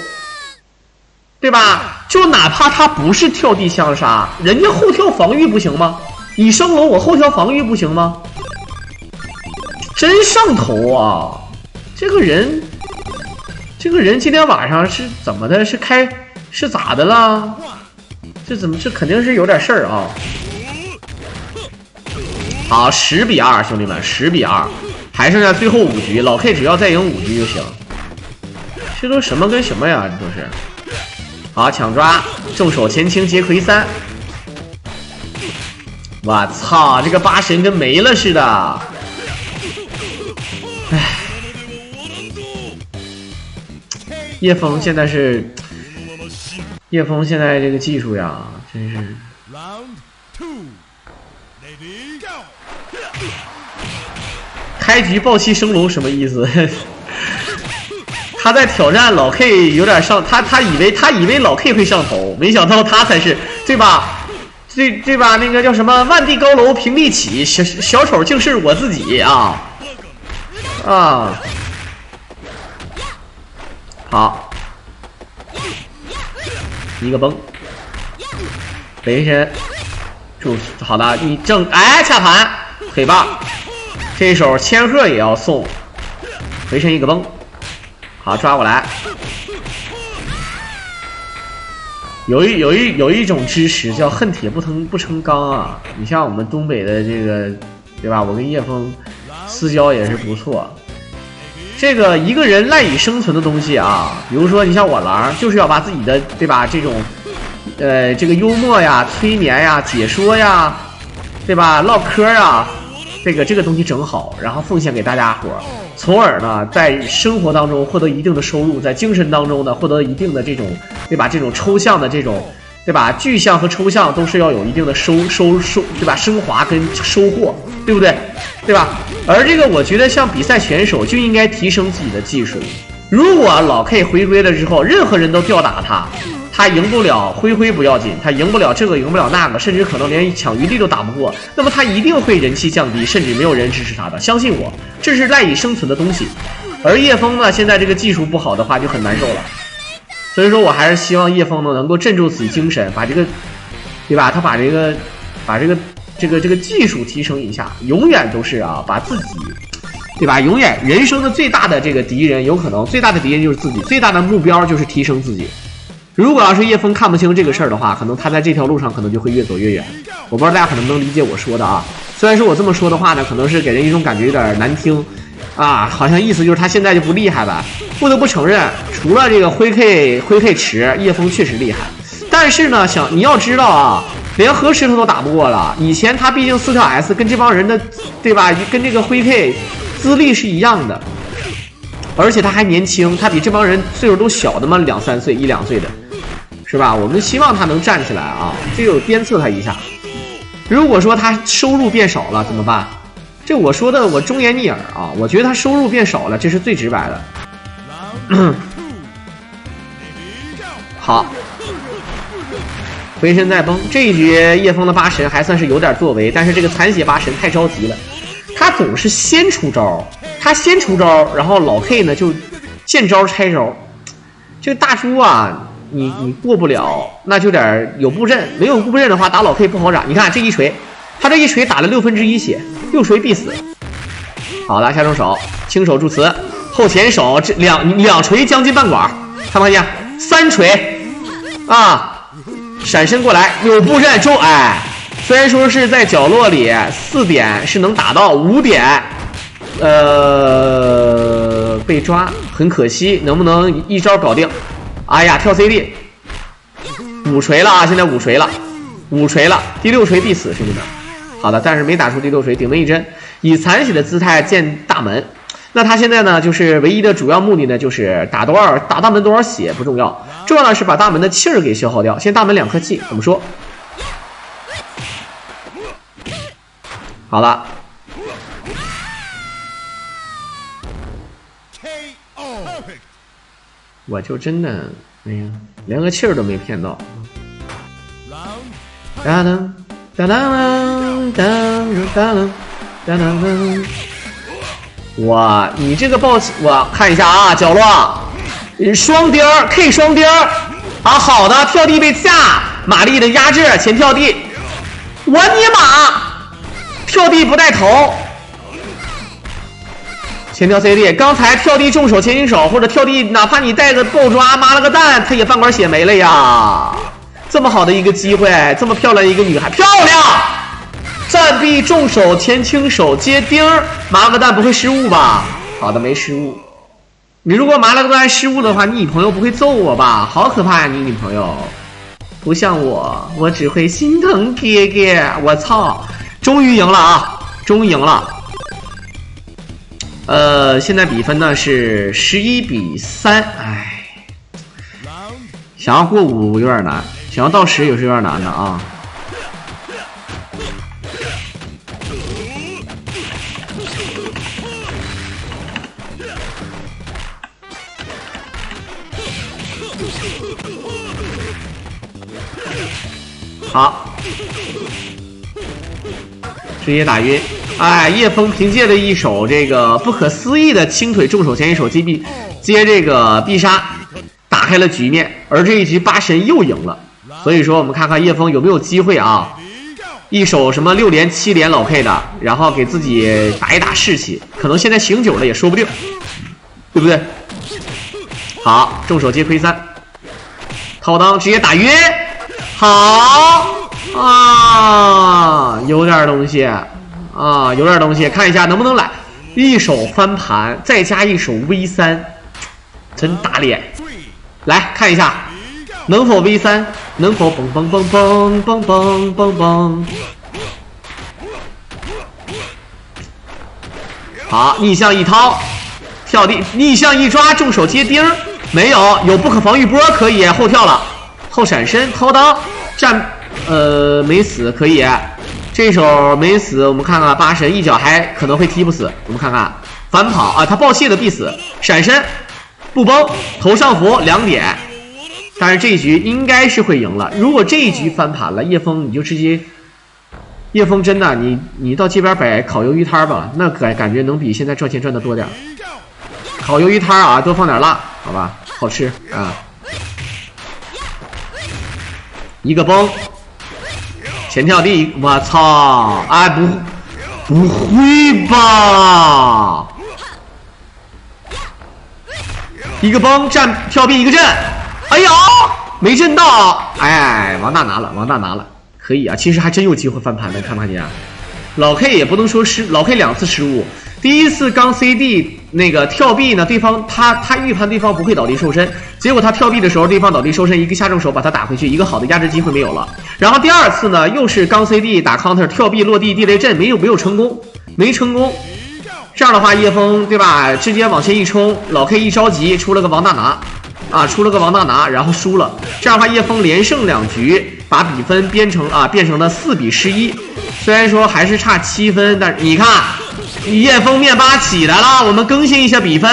对吧？就哪怕他不是跳地相杀，人家后跳防御不行吗？你升龙，我后跳防御不行吗？真上头啊！这个人今天晚上是怎么的？是咋的了？这肯定是有点事儿啊！好，10比2，兄弟们，10比2，还剩下最后5局，老 K 只要再赢5局就行。这都什么跟什么呀？这都是。好，抢抓，正手前倾劫魁3。我操，这个八神跟没了似的。唉，叶枫现在这个技术呀，真是。开局暴气升龙什么意思？他在挑战老 K， 有点上，他以为老 K 会上头，没想到他才是，对吧？对吧？那个叫什么万地高楼平地起，小丑竟是我自己啊！啊，好，一个崩，回身，好的，你正掐盘，腿棒，这一手千鹤也要送，回身一个崩，好抓过来。有一种知识叫恨铁不成钢啊！你像我们东北的这个，对吧？我跟叶枫私交也是不错。这个一个人赖以生存的东西啊，比如说你像我狼，就是要把自己的，对吧？这种，这个幽默呀、催眠呀、解说呀，对吧？唠嗑啊，这个东西整好，然后奉献给大家伙，从而呢，在生活当中获得一定的收入，在精神当中呢，获得一定的这种，对吧？这种抽象的这种，对吧？具象和抽象都是要有一定的收，对吧？升华跟收获，对不对？对吧？而这个我觉得像比赛选手就应该提升自己的技术。如果老 K 回归了之后，任何人都吊打他赢不了灰不要紧，他赢不了这个，赢不了那个，甚至可能连抢鱼力都打不过，那么他一定会人气降低，甚至没有人支持他的。相信我，这是赖以生存的东西。而叶枫呢，现在这个技术不好的话就很难受了。所以说我还是希望叶枫呢能够镇住自己精神，把这个，对吧？他把这个技术提升一下，永远都是啊，把自己，对吧？永远人生的最大的这个敌人，有可能最大的敌人就是自己，最大的目标就是提升自己。如果要是叶枫看不清这个事儿的话，可能他在这条路上可能就会越走越远。我不知道大家可能不能理解我说的啊。虽然说我这么说的话呢，可能是给人一种感觉有点难听啊，好像意思就是他现在就不厉害吧。不得不承认，除了这个灰 K 池，叶枫确实厉害。但是呢，你要知道啊，连河石头都打不过了。以前他毕竟4条 S 跟这帮人的，对吧？跟这个灰 K 资历是一样的。而且他还年轻，他比这帮人岁数都小那么2、3岁、1、2岁的，是吧？我们希望他能站起来啊，这个鞭策他一下。如果说他收入变少了怎么办？这我说的我忠言逆耳啊，我觉得他收入变少了，这是最直白的。好，回身再崩，这一局叶枫的8神还算是有点作为，但是这个残血8神太着急了，他总是先出招。他先出招，然后老 K 呢就见招拆招。这个大猪啊，你过不了，那就点有布阵，没有布阵的话，打老 K 不好打。你看这一锤，他这一锤打了1/6血，6锤必死。好的，下重手，轻手助词，后前手，这两锤将近半管，看没看见？3锤啊，闪身过来，有布阵中，哎，虽然说是在角落里，4点是能打到，5点。被抓很可惜，能不能一招搞定？哎呀，跳 CD， 5锤了啊！现在5锤了，5锤了，第6锤必死，兄弟们。好的，但是没打出第6锤，顶了一针，以残血的姿态见大门。那他现在呢，就是唯一的主要目的呢，就是打大门多少血不重要，重要的是把大门的气儿给消耗掉。现在大门2颗气，怎么说？好了。我就真的，哎呀，连个气儿都没骗到。哒当哒当当当当当。哇，你这个暴起，我看一下啊，角落，双钉 K 双钉啊，好的，跳地被下，玛丽的压制前跳地，我尼玛，跳地不带头。前跳 CD， 刚才跳地重手前行手，或者跳地哪怕你带着爆抓，妈了个蛋，他也半管血没了呀！这么好的一个机会，这么漂亮一个女孩，漂亮！战臂重手前轻手接钉，麻了个蛋不会失误吧？好的，没失误。你如果麻了个蛋失误的话，你女朋友不会揍我吧？好可怕呀，你女朋友！不像我，我只会心疼哥哥。我操！终于赢了啊！终于赢了。现在比分呢是11-3，哎，想要过5有点难，想要到10也是有点难的啊。好，直接打晕。哎，叶枫凭借着一手这个不可思议的轻腿重手前一手接这个必杀，打开了局面。而这一局8神又赢了，所以说我们看看叶枫有没有机会啊？一手什么6连7连老 K 的，然后给自己打一打士气，可能现在醒酒了也说不定，对不对？好，重手接推3，掏裆直接打晕，好啊，有点东西。啊，有点东西，看一下能不能来一手翻盘，再加一手 V3，真打脸！来看一下，能否 V3，能否蹦蹦蹦蹦蹦蹦蹦蹦？好，逆向一掏，跳地，逆向一抓，重手接钉，没有，有不可防御波可以后跳了，后闪身掏裆站，没死可以。这手没死，我们看看8神一脚还可能会踢不死，我们看看反跑啊，他爆气的必死，闪身不崩，头上浮2点，但是这一局应该是会赢了。如果这一局翻盘了，叶枫你就直接，叶枫真的你到街边摆烤鱿鱼摊吧，那感觉能比现在赚钱赚的多点。烤鱿鱼摊啊，多放点辣，好吧，好吃啊。一个崩。前跳地，我操！哎，不会吧？一个崩站跳壁一个震，哎呦，没震到，哎，王大拿了，王大拿了，可以啊，其实还真有机会翻盘的，看没看见？老 K 也不能说老 K 2次失误，第一次刚 CD 那个跳臂呢，对方他预判对方不会倒地受身，结果他跳臂的时候，对方倒地受身，一个下重手把他打回去，一个好的压制机会没有了。然后第二次呢，又是刚 CD 打 counter 跳臂落地地雷阵，没有成功，没成功。这样的话，叶枫对吧，直接往前一冲，老 K 一着急出了个王大拿，啊，出了个王大拿，然后输了。这样的话，叶枫连胜2局，把比分变成了4比11。虽然说还是差7分，但是你看，叶枫面巴起来了。我们更新一下比分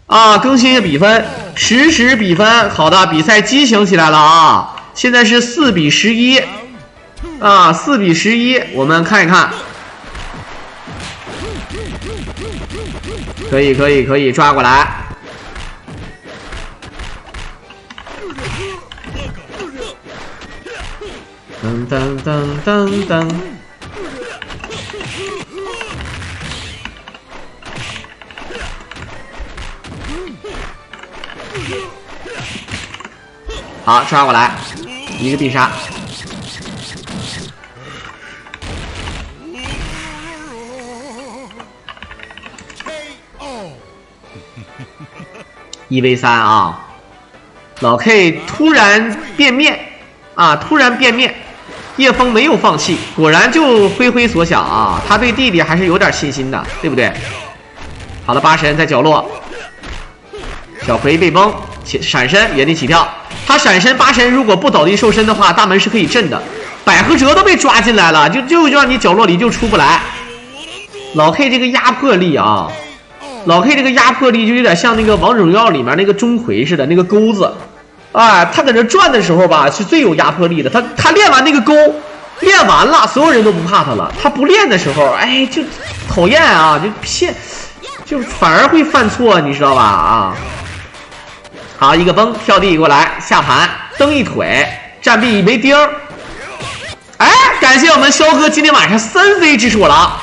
啊，更新一下比分，实时比分。好的，比赛激情起来了啊！现在是4比11啊，4比11。我们看一看。可以抓过来，噔，好，抓过来，一个必杀。1v3啊，老 K 突然变面啊，突然变面，叶枫没有放弃，果然就挥所想啊，他对弟弟还是有点信心的，对不对？好了，8神在角落，小葵被崩，闪身原地起跳，他闪身8神如果不倒地受身的话，大门是可以震的。百合哲都被抓进来了，就让你角落里就出不来。老 K 这个压迫力啊！老 K 这个压迫力就有点像那个王者荣耀里面那个钟馗似的那个钩子，啊，他在这转的时候吧是最有压迫力的。他练完那个钩，练完了，所有人都不怕他了。他不练的时候，哎，就讨厌啊，就反而会犯错，你知道吧？啊，好，一个崩跳地过来下盘，蹬一腿，站壁没钉。哎，感谢我们肖哥今天晚上3飞支持我了啊！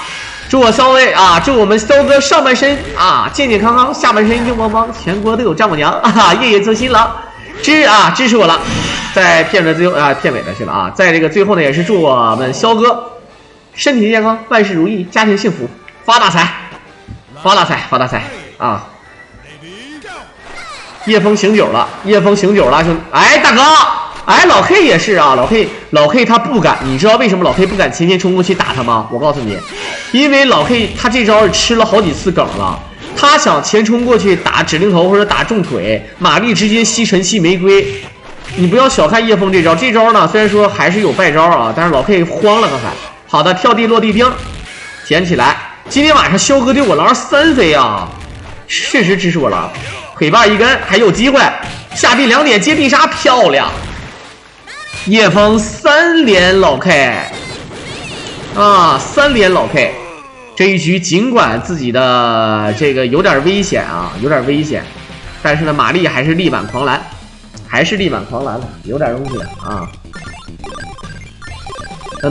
祝我肖威啊，祝我们肖哥上半身啊健健康康，下半身硬邦邦，全国都有丈母娘啊，夜夜做新郎，支持我了。在片尾的最后片尾的去了啊，在这个最后呢，也是祝我们肖哥身体健康，万事如意，家庭幸福，发大财，发大财，发大财啊！叶枫醒酒了，叶枫醒酒了，兄弟，哎，大哥。哎，老 K 也是啊，老 K 他不敢，你知道为什么老 K 不敢前冲过去打他吗？我告诉你，因为老 K 他这招吃了好几次梗了，他想前冲过去打指令头或者打重腿，玛丽直接吸尘吸玫瑰。你不要小看叶枫这招，这招呢虽然说还是有败招啊，但是老 K 慌了刚才。好的，跳地落地钉，捡起来。今天晚上肖哥对我狼3飞啊，确实支持我狼，腿把一根还有机会，下地2点接必杀，漂亮。叶枫3连老 K 啊，3连老 K， 这一局尽管自己的这个有点危险啊，有点危险，但是呢，玛丽还是力挽狂澜，有点东西啊。噔，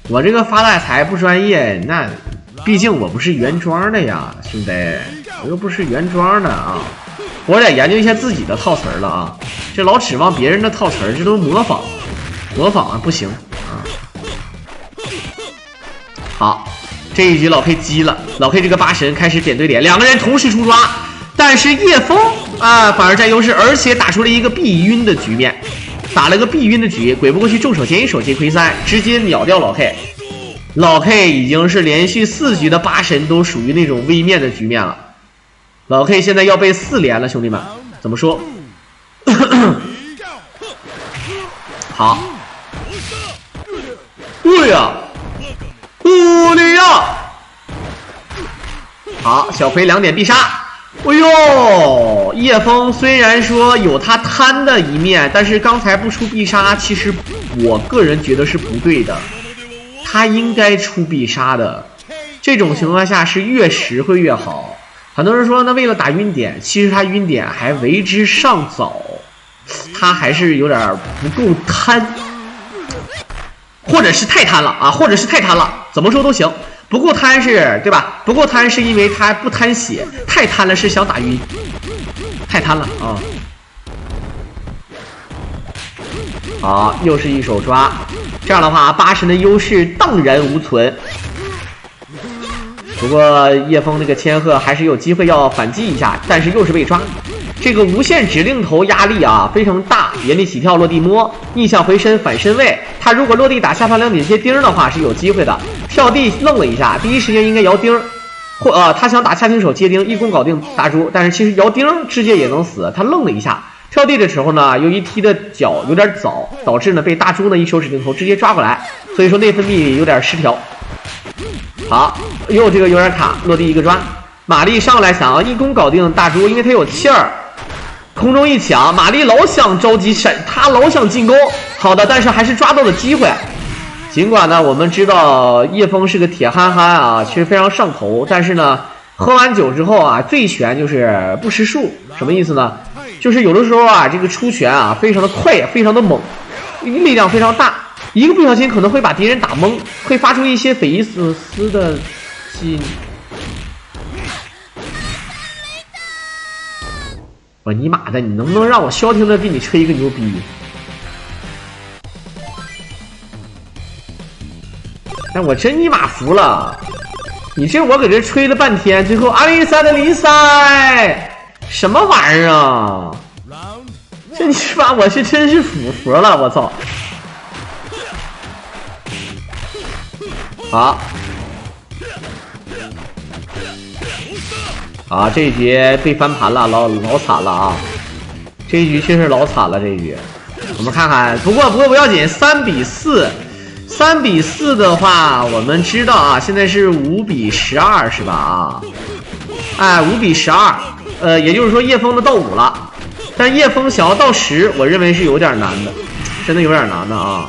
我这个发大财不专业，那毕竟我不是原装的呀，兄弟，我又不是原装的啊。我得研究一下自己的套词儿了啊！这老指望别人的套词儿，这都模仿啊，不行啊！好，这一局老 K 急了，老 K 这个8神开始点对点，2个人同时出抓，但是叶枫啊反而占优势，而且打出了一个避晕的局面，打了个避晕的局，鬼不过去重手接1手接亏3，直接秒掉老 K。老 K 已经是连续4局的8神都属于那种微面的局面了。老 K 现在要被4连了，兄弟们，怎么说？好，对呀，对呀，好，小葵2点必杀。哎呦，叶枫虽然说有他贪的一面，但是刚才不出必杀，其实我个人觉得是不对的，他应该出必杀的。这种情况下是越实惠越好。很多人说那为了打晕点，其实他晕点还为之尚早，他还是有点不够贪，或者是太贪了啊，怎么说都行。不够贪是对吧？不够贪是因为他不贪血，太贪了是想打晕，太贪了啊！好，又是一手抓，这样的话，八神的优势荡然无存。不过叶枫这个千鹤还是有机会要反击一下，但是又是被抓。这个无限指令头压力啊非常大，原地起跳落地摸，逆向回身反身位。他如果落地打下方2点接钉的话是有机会的。跳地愣了一下，第一时间应该摇钉，他想打下停手接钉，一攻搞定大猪，但是其实摇钉直接也能死。他愣了一下，跳地的时候呢，由于踢的脚有点早，导致呢被大猪呢一手指令头直接抓过来，所以说内分泌有点失调。好，又这个有点卡，落地一个抓。玛丽上来想要一攻搞定大猪，因为他有气儿。空中一抢，玛丽老想着急闪，他老想进攻。好的，但是还是抓到了机会。尽管呢，我们知道叶枫是个铁憨憨啊，其实非常上头，但是呢，喝完酒之后啊，醉拳就是不识数。什么意思呢？就是有的时候啊，这个出拳啊，非常的快，非常的猛，力量非常大，一个不小心可能会把敌人打懵，会发出一些匪夷所思的技。我尼玛的，你能不能让我消停的给你吹一个牛逼？但我真尼玛服了，你这我搁这吹了半天，最后阿丽莎的离赛，什么玩意儿啊？这你妈我是真是服了，我操！好。啊，这一局被翻盘了，老惨了啊！这一局确实老惨了，这一局。我们看看，不过不要紧，3比4，3比4的话，我们知道啊，现在是5比12是吧？啊，哎，5比12，也就是说叶枫的到5了，但叶枫想要到10，我认为是有点难的，真的有点难的啊！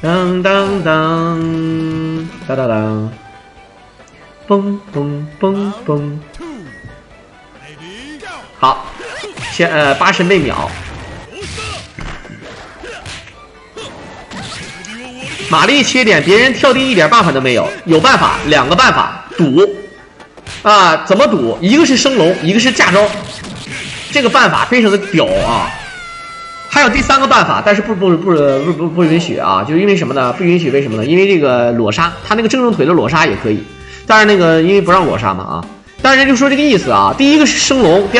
当当当，当当当。嘣嘣嘣嘣！好，8神被秒。玛丽缺点，别人跳地一点办法都没有，有办法，2个办法，赌啊，怎么赌？一个是升龙，一个是架招，这个办法非常的屌啊！还有第3个办法，但是不允许啊，就因为什么呢？不允许为什么呢？因为这个裸杀，他那个正中腿的裸杀也可以。但是那个因为不让裸杀嘛啊，但是人就说这个意思啊，第一个是升龙，第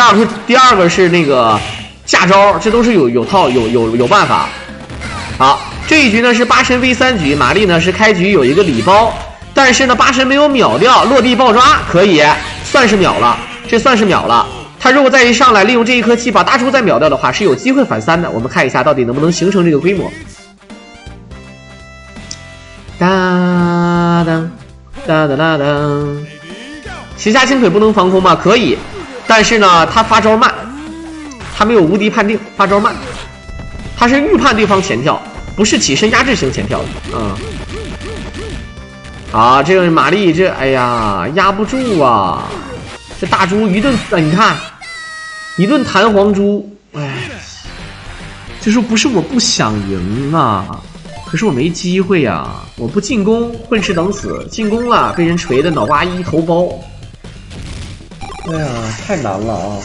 二个是那个架招，这都是有套有办法。好，这一局呢是8神 V3 局，玛丽呢是开局有一个礼包，但是呢8神没有秒掉，落地爆抓可以算是秒了，这算是秒了。他如果再一上来利用这一颗气把大猪再秒掉的话，是有机会反3的。我们看一下到底能不能形成这个规模。哒当。哒哒哒哒，斜下轻腿不能防空吗？可以，但是呢，他发招慢，他没有无敌判定，发招慢，他是预判对方前跳，不是起身压制型前跳的。好，这个玛丽这，哎呀，压不住啊！这大猪一顿，你看，一顿弹簧猪，哎，这说不是我不想赢啊。可是我没机会呀、我不进攻混吃等死，进攻了被人锤的脑瓜一头包，哎呀，太难了啊！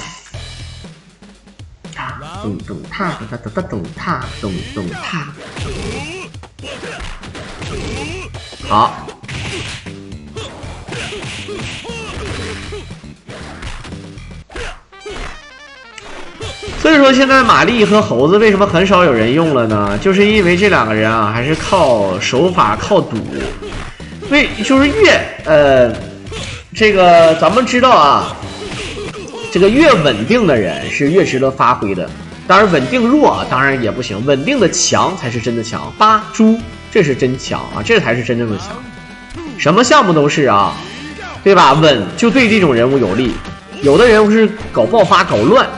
咚咚踏哒哒哒咚踏咚咚踏，好。所以说现在玛丽和猴子为什么很少有人用了呢？就是因为这2个人啊，还是靠手法、靠赌。就是这个咱们知道啊，这个越稳定的人是越值得发挥的。当然稳定弱当然也不行，稳定的强才是真的强。8猪这是真强啊，这才是真正的强。什么项目都是啊，对吧？稳就对这种人物有利。有的人不是搞爆发、搞乱。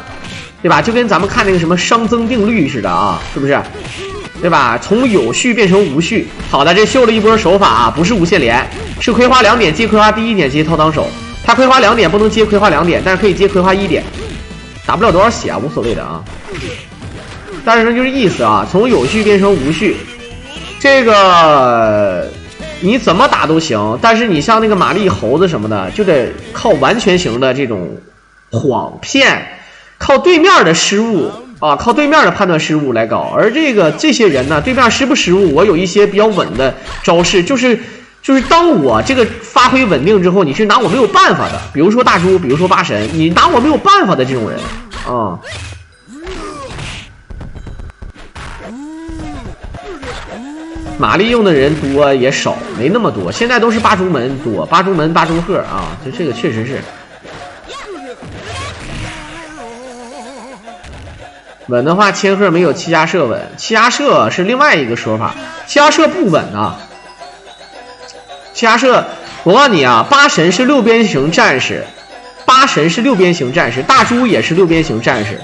对吧？就跟咱们看那个什么熵增定律似的啊，是不是？对吧？从有序变成无序。好的，这秀了一波手法啊，不是无限连，是葵花2点接葵花第1点接掏裆手。他葵花2点不能接葵花2点，但是可以接葵花1点，打不了多少血啊，无所谓的啊。但是呢，就是意思啊，从有序变成无序，这个你怎么打都行，但是你像那个玛丽猴子什么的，就得靠完全型的这种谎骗，靠对面的失误啊，靠对面的判断失误来搞。而这些人呢，对面失不失误，我有一些比较稳的招式，就是当我这个发挥稳定之后，你是拿我没有办法的。比如说大猪，比如说八神，你拿我没有办法的这种人啊。玛丽用的人多也少，没那么多。现在都是八猪门多，八猪门八猪鹤啊，这个确实是。稳的话，千鹤没有七家社稳，七家社是另外一个说法，七家社不稳啊。七家社，我告诉你啊，八神是六边形战士，八神是六边形战士，大猪也是六边形战士，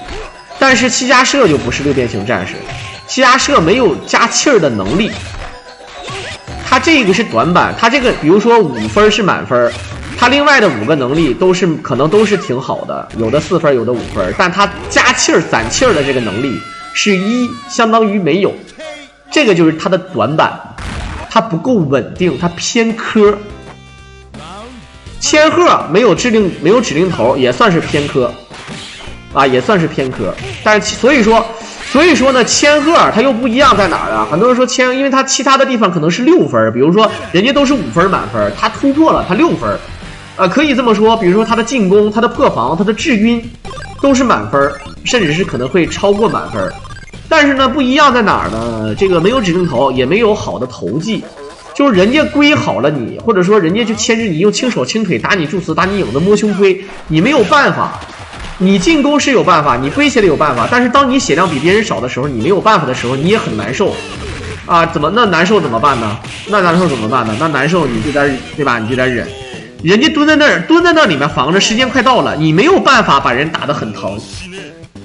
但是七家社就不是六边形战士，七家社没有加气儿的能力。他这个是短板，他这个比如说5分是满分，他另外的5个能力可能都是挺好的，有的4分，有的5分，但他加气儿攒气儿的这个能力是1，相当于没有，这个就是他的短板，他不够稳定，他偏科。千鹤没有指令头，也算是偏科啊，也算是偏科，但是所以说呢，千鹤它又不一样在哪儿啊？很多人说因为它其他的地方可能是6分，比如说人家都是5分满分，它突破了，它6分，可以这么说。比如说它的进攻、它的破防、它的治晕都是满分，甚至是可能会超过满分。但是呢，不一样在哪儿呢？这个没有指令头，也没有好的投技，就是人家归好了你，或者说人家就牵制你，用轻手轻腿打你助词、打你影子、摸胸推，你没有办法。你进攻是有办法，你归起来有办法，但是当你血量比别人少的时候，你没有办法的时候，你也很难受啊！那难受怎么办呢？那难受怎么办呢？那难受你就得对吧？你就得忍。人家蹲在那里面防着，时间快到了，你没有办法把人打得很疼，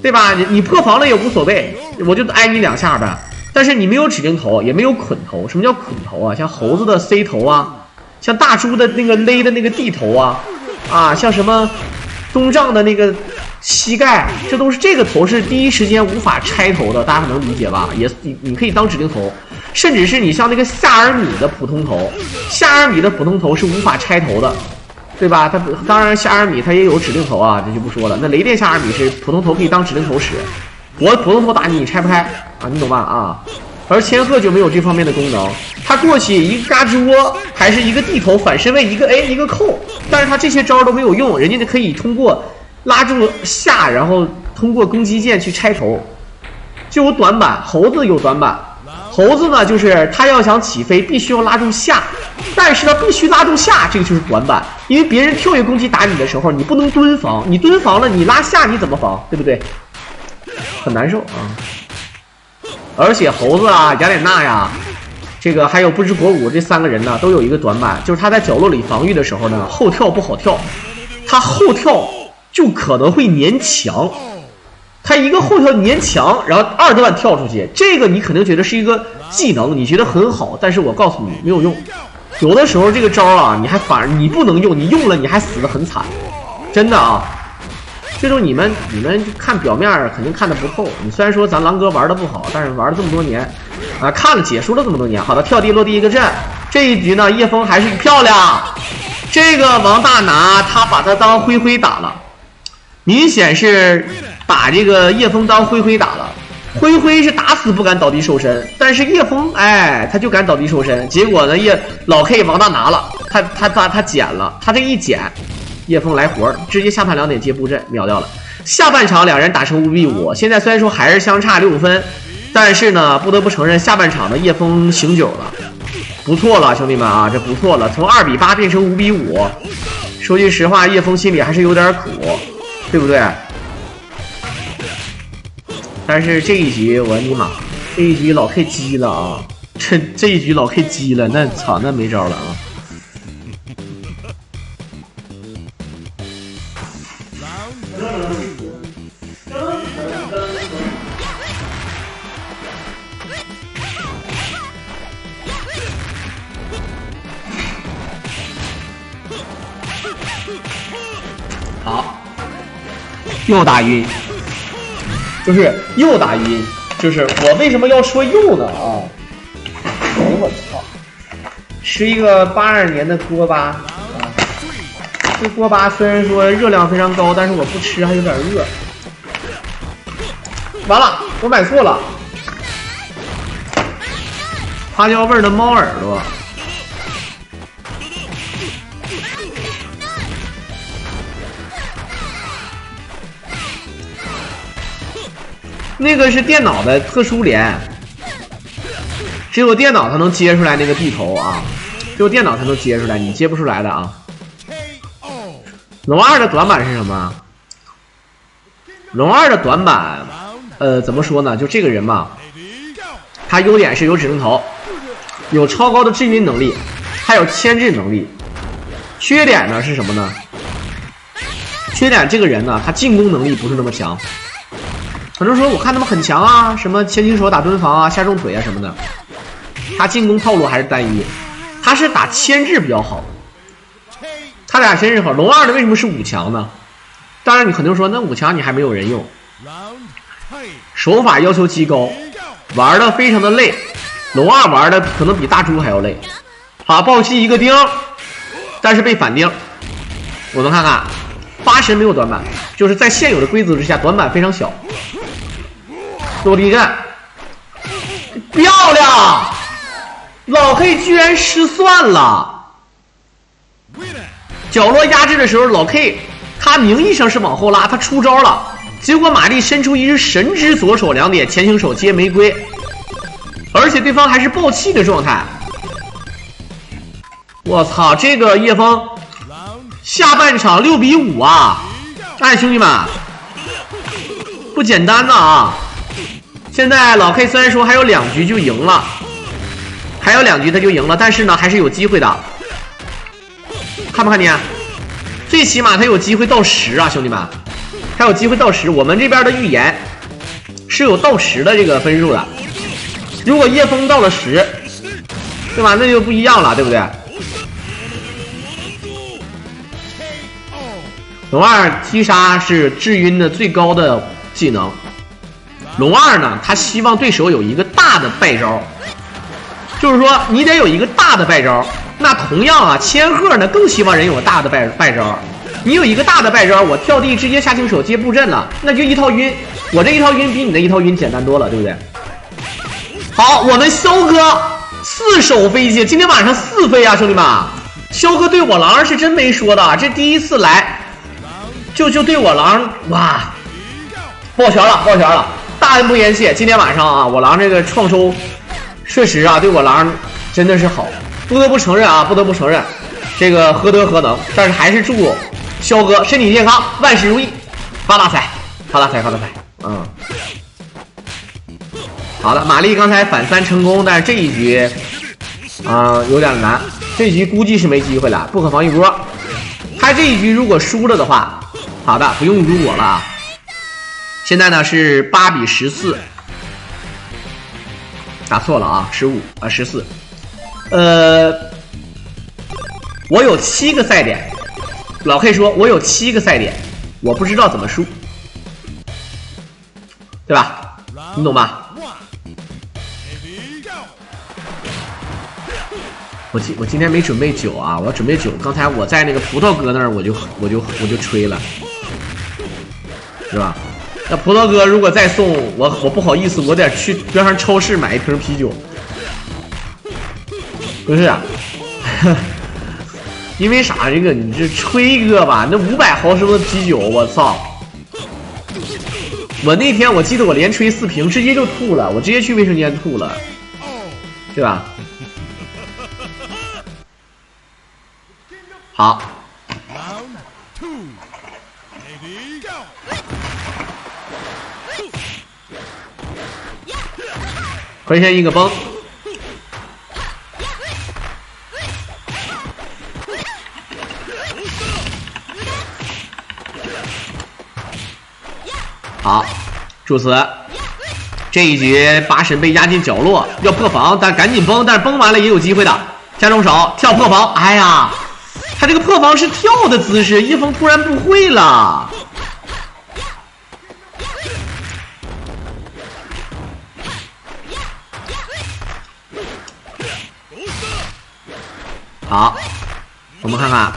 对吧？你破防了也无所谓，我就挨你2下呗。但是你没有指令头，也没有捆头。什么叫捆头啊？像猴子的 C 头啊，像大猪的那个勒的那个 D 头啊，像什么东丈的那个膝盖，这都是这个头是第一时间无法拆头的，大家能理解吧？也你可以当指令头，甚至是你像那个夏尔米的普通头，夏尔米的普通头是无法拆头的，对吧？它当然夏尔米它也有指令头啊，这就不说了。那雷电夏尔米是普通头可以当指令头使，我普通头打你拆不开啊，你懂吧？啊，而千鹤就没有这方面的功能，他过去一个嘎吱窝，还是一个地头反身位，一个 A 一个扣，但是他这些招都没有用，人家就可以通过拉住下，然后通过攻击键去拆头，就有短板。猴子有短板，猴子呢就是他要想起飞必须要拉住下，但是他必须拉住下，这个就是短板，因为别人跳跃攻击打你的时候，你不能蹲防，你蹲防了，你拉下你怎么防，对不对？很难受啊。而且猴子啊、雅典娜呀，这个还有不知火舞这3个人呢，都有一个短板，就是他在角落里防御的时候呢，后跳不好跳，他后跳就可能会粘墙，他一个后跳粘墙，然后2段跳出去，这个你可能觉得是一个技能，你觉得很好，但是我告诉你没有用，有的时候这个招啊，你还反而你不能用，你用了你还死得很惨，真的啊。这种你们看表面肯定看得不透，你虽然说咱狼哥玩的不好，但是玩了这么多年啊，看了解说了这么多年。好的，跳地落地一个阵，这一局呢叶枫还是漂亮，这个王大拿他把他当灰灰打了，明显是把这个叶枫当灰灰打了，灰灰是打死不敢倒地受身，但是叶枫他就敢倒地受身，结果呢老 K 王大拿了，他捡了，他这一捡叶枫来活，直接下盘2点接布阵秒掉了。下半场2人打成5-5，现在虽然说还是相差6分，但是呢不得不承认下半场的叶枫醒酒了，不错了兄弟们啊，这不错了，从2-8变成5-5，说句实话叶枫心里还是有点苦，对不对？但是这一局我尼玛，这一局老 K 鸡了啊，这一局老 K 鸡了，那操那没招了啊。好，又打晕，又打晕，就是我为什么要说又呢啊？我操，吃一个82年的锅巴啊！吃锅巴，虽然说热量非常高，但是我不吃还有点饿。完了，我买错了，花椒味的猫耳朵。那个是电脑的特殊连，只有电脑才能接出来那个地头啊，只有电脑才能接出来，你接不出来的啊。龙二的短板是什么？龙二的短板，怎么说呢？就这个人嘛，他优点是有指令头，有超高的治晕能力，还有牵制能力。缺点呢是什么呢？缺点这个人呢，他进攻能力不是那么强。很多人说我看他们很强啊，什么前倾手打蹲防啊，下重腿啊什么的，他进攻套路还是单一，他是打牵制比较好。他俩牵制好，龙二的为什么是5强呢？当然你肯定说那5强你还没有人用，手法要求极高，玩的非常的累，龙二玩的可能比大猪还要累。好，暴击一个钉，但是被反钉。我们看看八神没有短板，就是在现有的规则之下短板非常小。落地战漂亮，老 K 居然失算了。角落压制的时候，老 K 他名义上是往后拉，他出招了，结果玛丽伸出一只神之左手2点前倾手接玫瑰，而且对方还是爆气的状态。我操，这个叶枫下半场6比5啊！哎，兄弟们，不简单的啊！现在老 K 虽然说还有2局就赢了，还有2局他就赢了，但是呢还是有机会的。看不看见？最起码他有机会到10啊，兄弟们，还有机会到10。我们这边的预言是有到10的这个分数的。如果叶枫到了10，对吧？那就不一样了，对不对？龙二踢杀是治晕的最高的技能。龙二呢，他希望对手有一个大的败招，就是说你得有一个大的败招。那同样啊，千鹤呢更希望人有个大的败招。你有一个大的败招，我跳地直接下轻手接布阵了，那就一套晕。我这一套晕比你的一套晕简单多了，对不对？好，我们肖哥4手飞机，今天晚上4飞啊，兄弟们！肖哥对我狼是真没说的，这第一次来就对我狼，哇，抱拳了，抱拳了！大恩不言谢。今天晚上啊，我狼这个创收，确实啊，对我狼真的是好，不得不承认啊，不得不承认，这个何德何能。但是还是祝肖哥身体健康，万事如意，发大财，发大财，发大财。嗯，好的，玛丽刚才反3成功，但是这一局有点难，这一局估计是没机会了，不可防御波。他这一局如果输了的话，好的，不用如果了啊。现在呢是8比14，打错了啊，15啊14。我有7个赛点，老 K 说我有7个赛点，我不知道怎么输，对吧？你懂吧？我今天没准备酒啊，我要准备酒。刚才我在那个葡萄哥那儿，我就吹了，是吧？那葡萄哥如果再送我不好意思，我得去边上超市买一瓶啤酒。不是啊，因为啥？这个你这吹一个吧，那500毫升的啤酒，我操！我那天我记得我连吹4瓶，直接就吐了，我直接去卫生间吐了，对吧？好。回身一个崩，好，祝此。这一局8神被压进角落，要破防，但赶紧崩，但是崩完了也有机会的。加重手跳破防，哎呀，他这个破防是跳的姿势，叶枫突然不会了。好，我们看看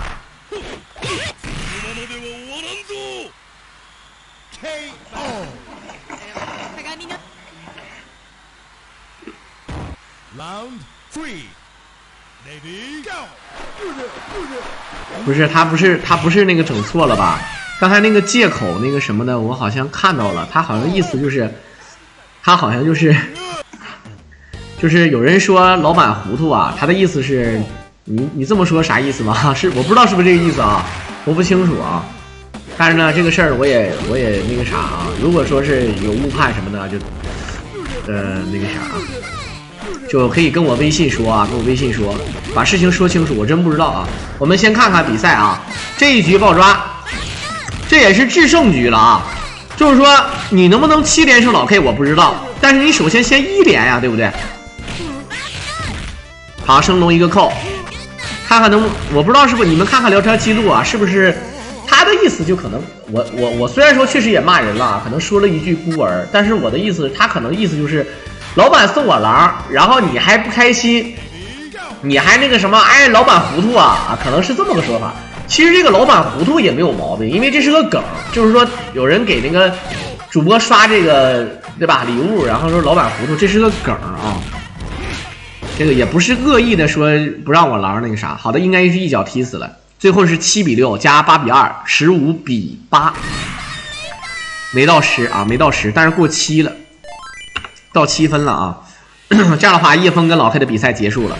不是他不是那个整错了吧？刚才那个借口那个什么的，我好像看到了，他好像意思就是，他好像就是有人说老板糊涂啊，他的意思是你这么说啥意思吗？是我不知道是不是这个意思啊，我不清楚啊。但是呢，这个事儿我也那个啥啊，如果说是有误判什么的，就那个啥，就可以跟我微信说啊，跟我微信说，把事情说清楚，我真不知道啊。我们先看看比赛啊，这一局爆抓，这也是制胜局了啊。就是说你能不能7连胜老 K 我不知道，但是你首先先1连呀，对不对？好，升龙一个扣，看看我不知道是不是你们看看聊天记录啊，是不是他的意思就可能我虽然说确实也骂人了，可能说了一句孤儿，但是我的意思他可能意思就是老板送我狼，然后你还不开心，你还那个什么，哎，老板糊涂啊，可能是这么个说法。其实这个老板糊涂也没有毛病，因为这是个梗，就是说有人给那个主播刷这个对吧礼物，然后说老板糊涂，这是个梗啊。这个也不是恶意的说不让我狼那个啥，好的，应该是一脚踢死了。最后是7比6加8比2，15比8，没到10啊，没到10，但是过7了，到7分了啊。这样的话，叶枫跟老 K 的比赛结束了。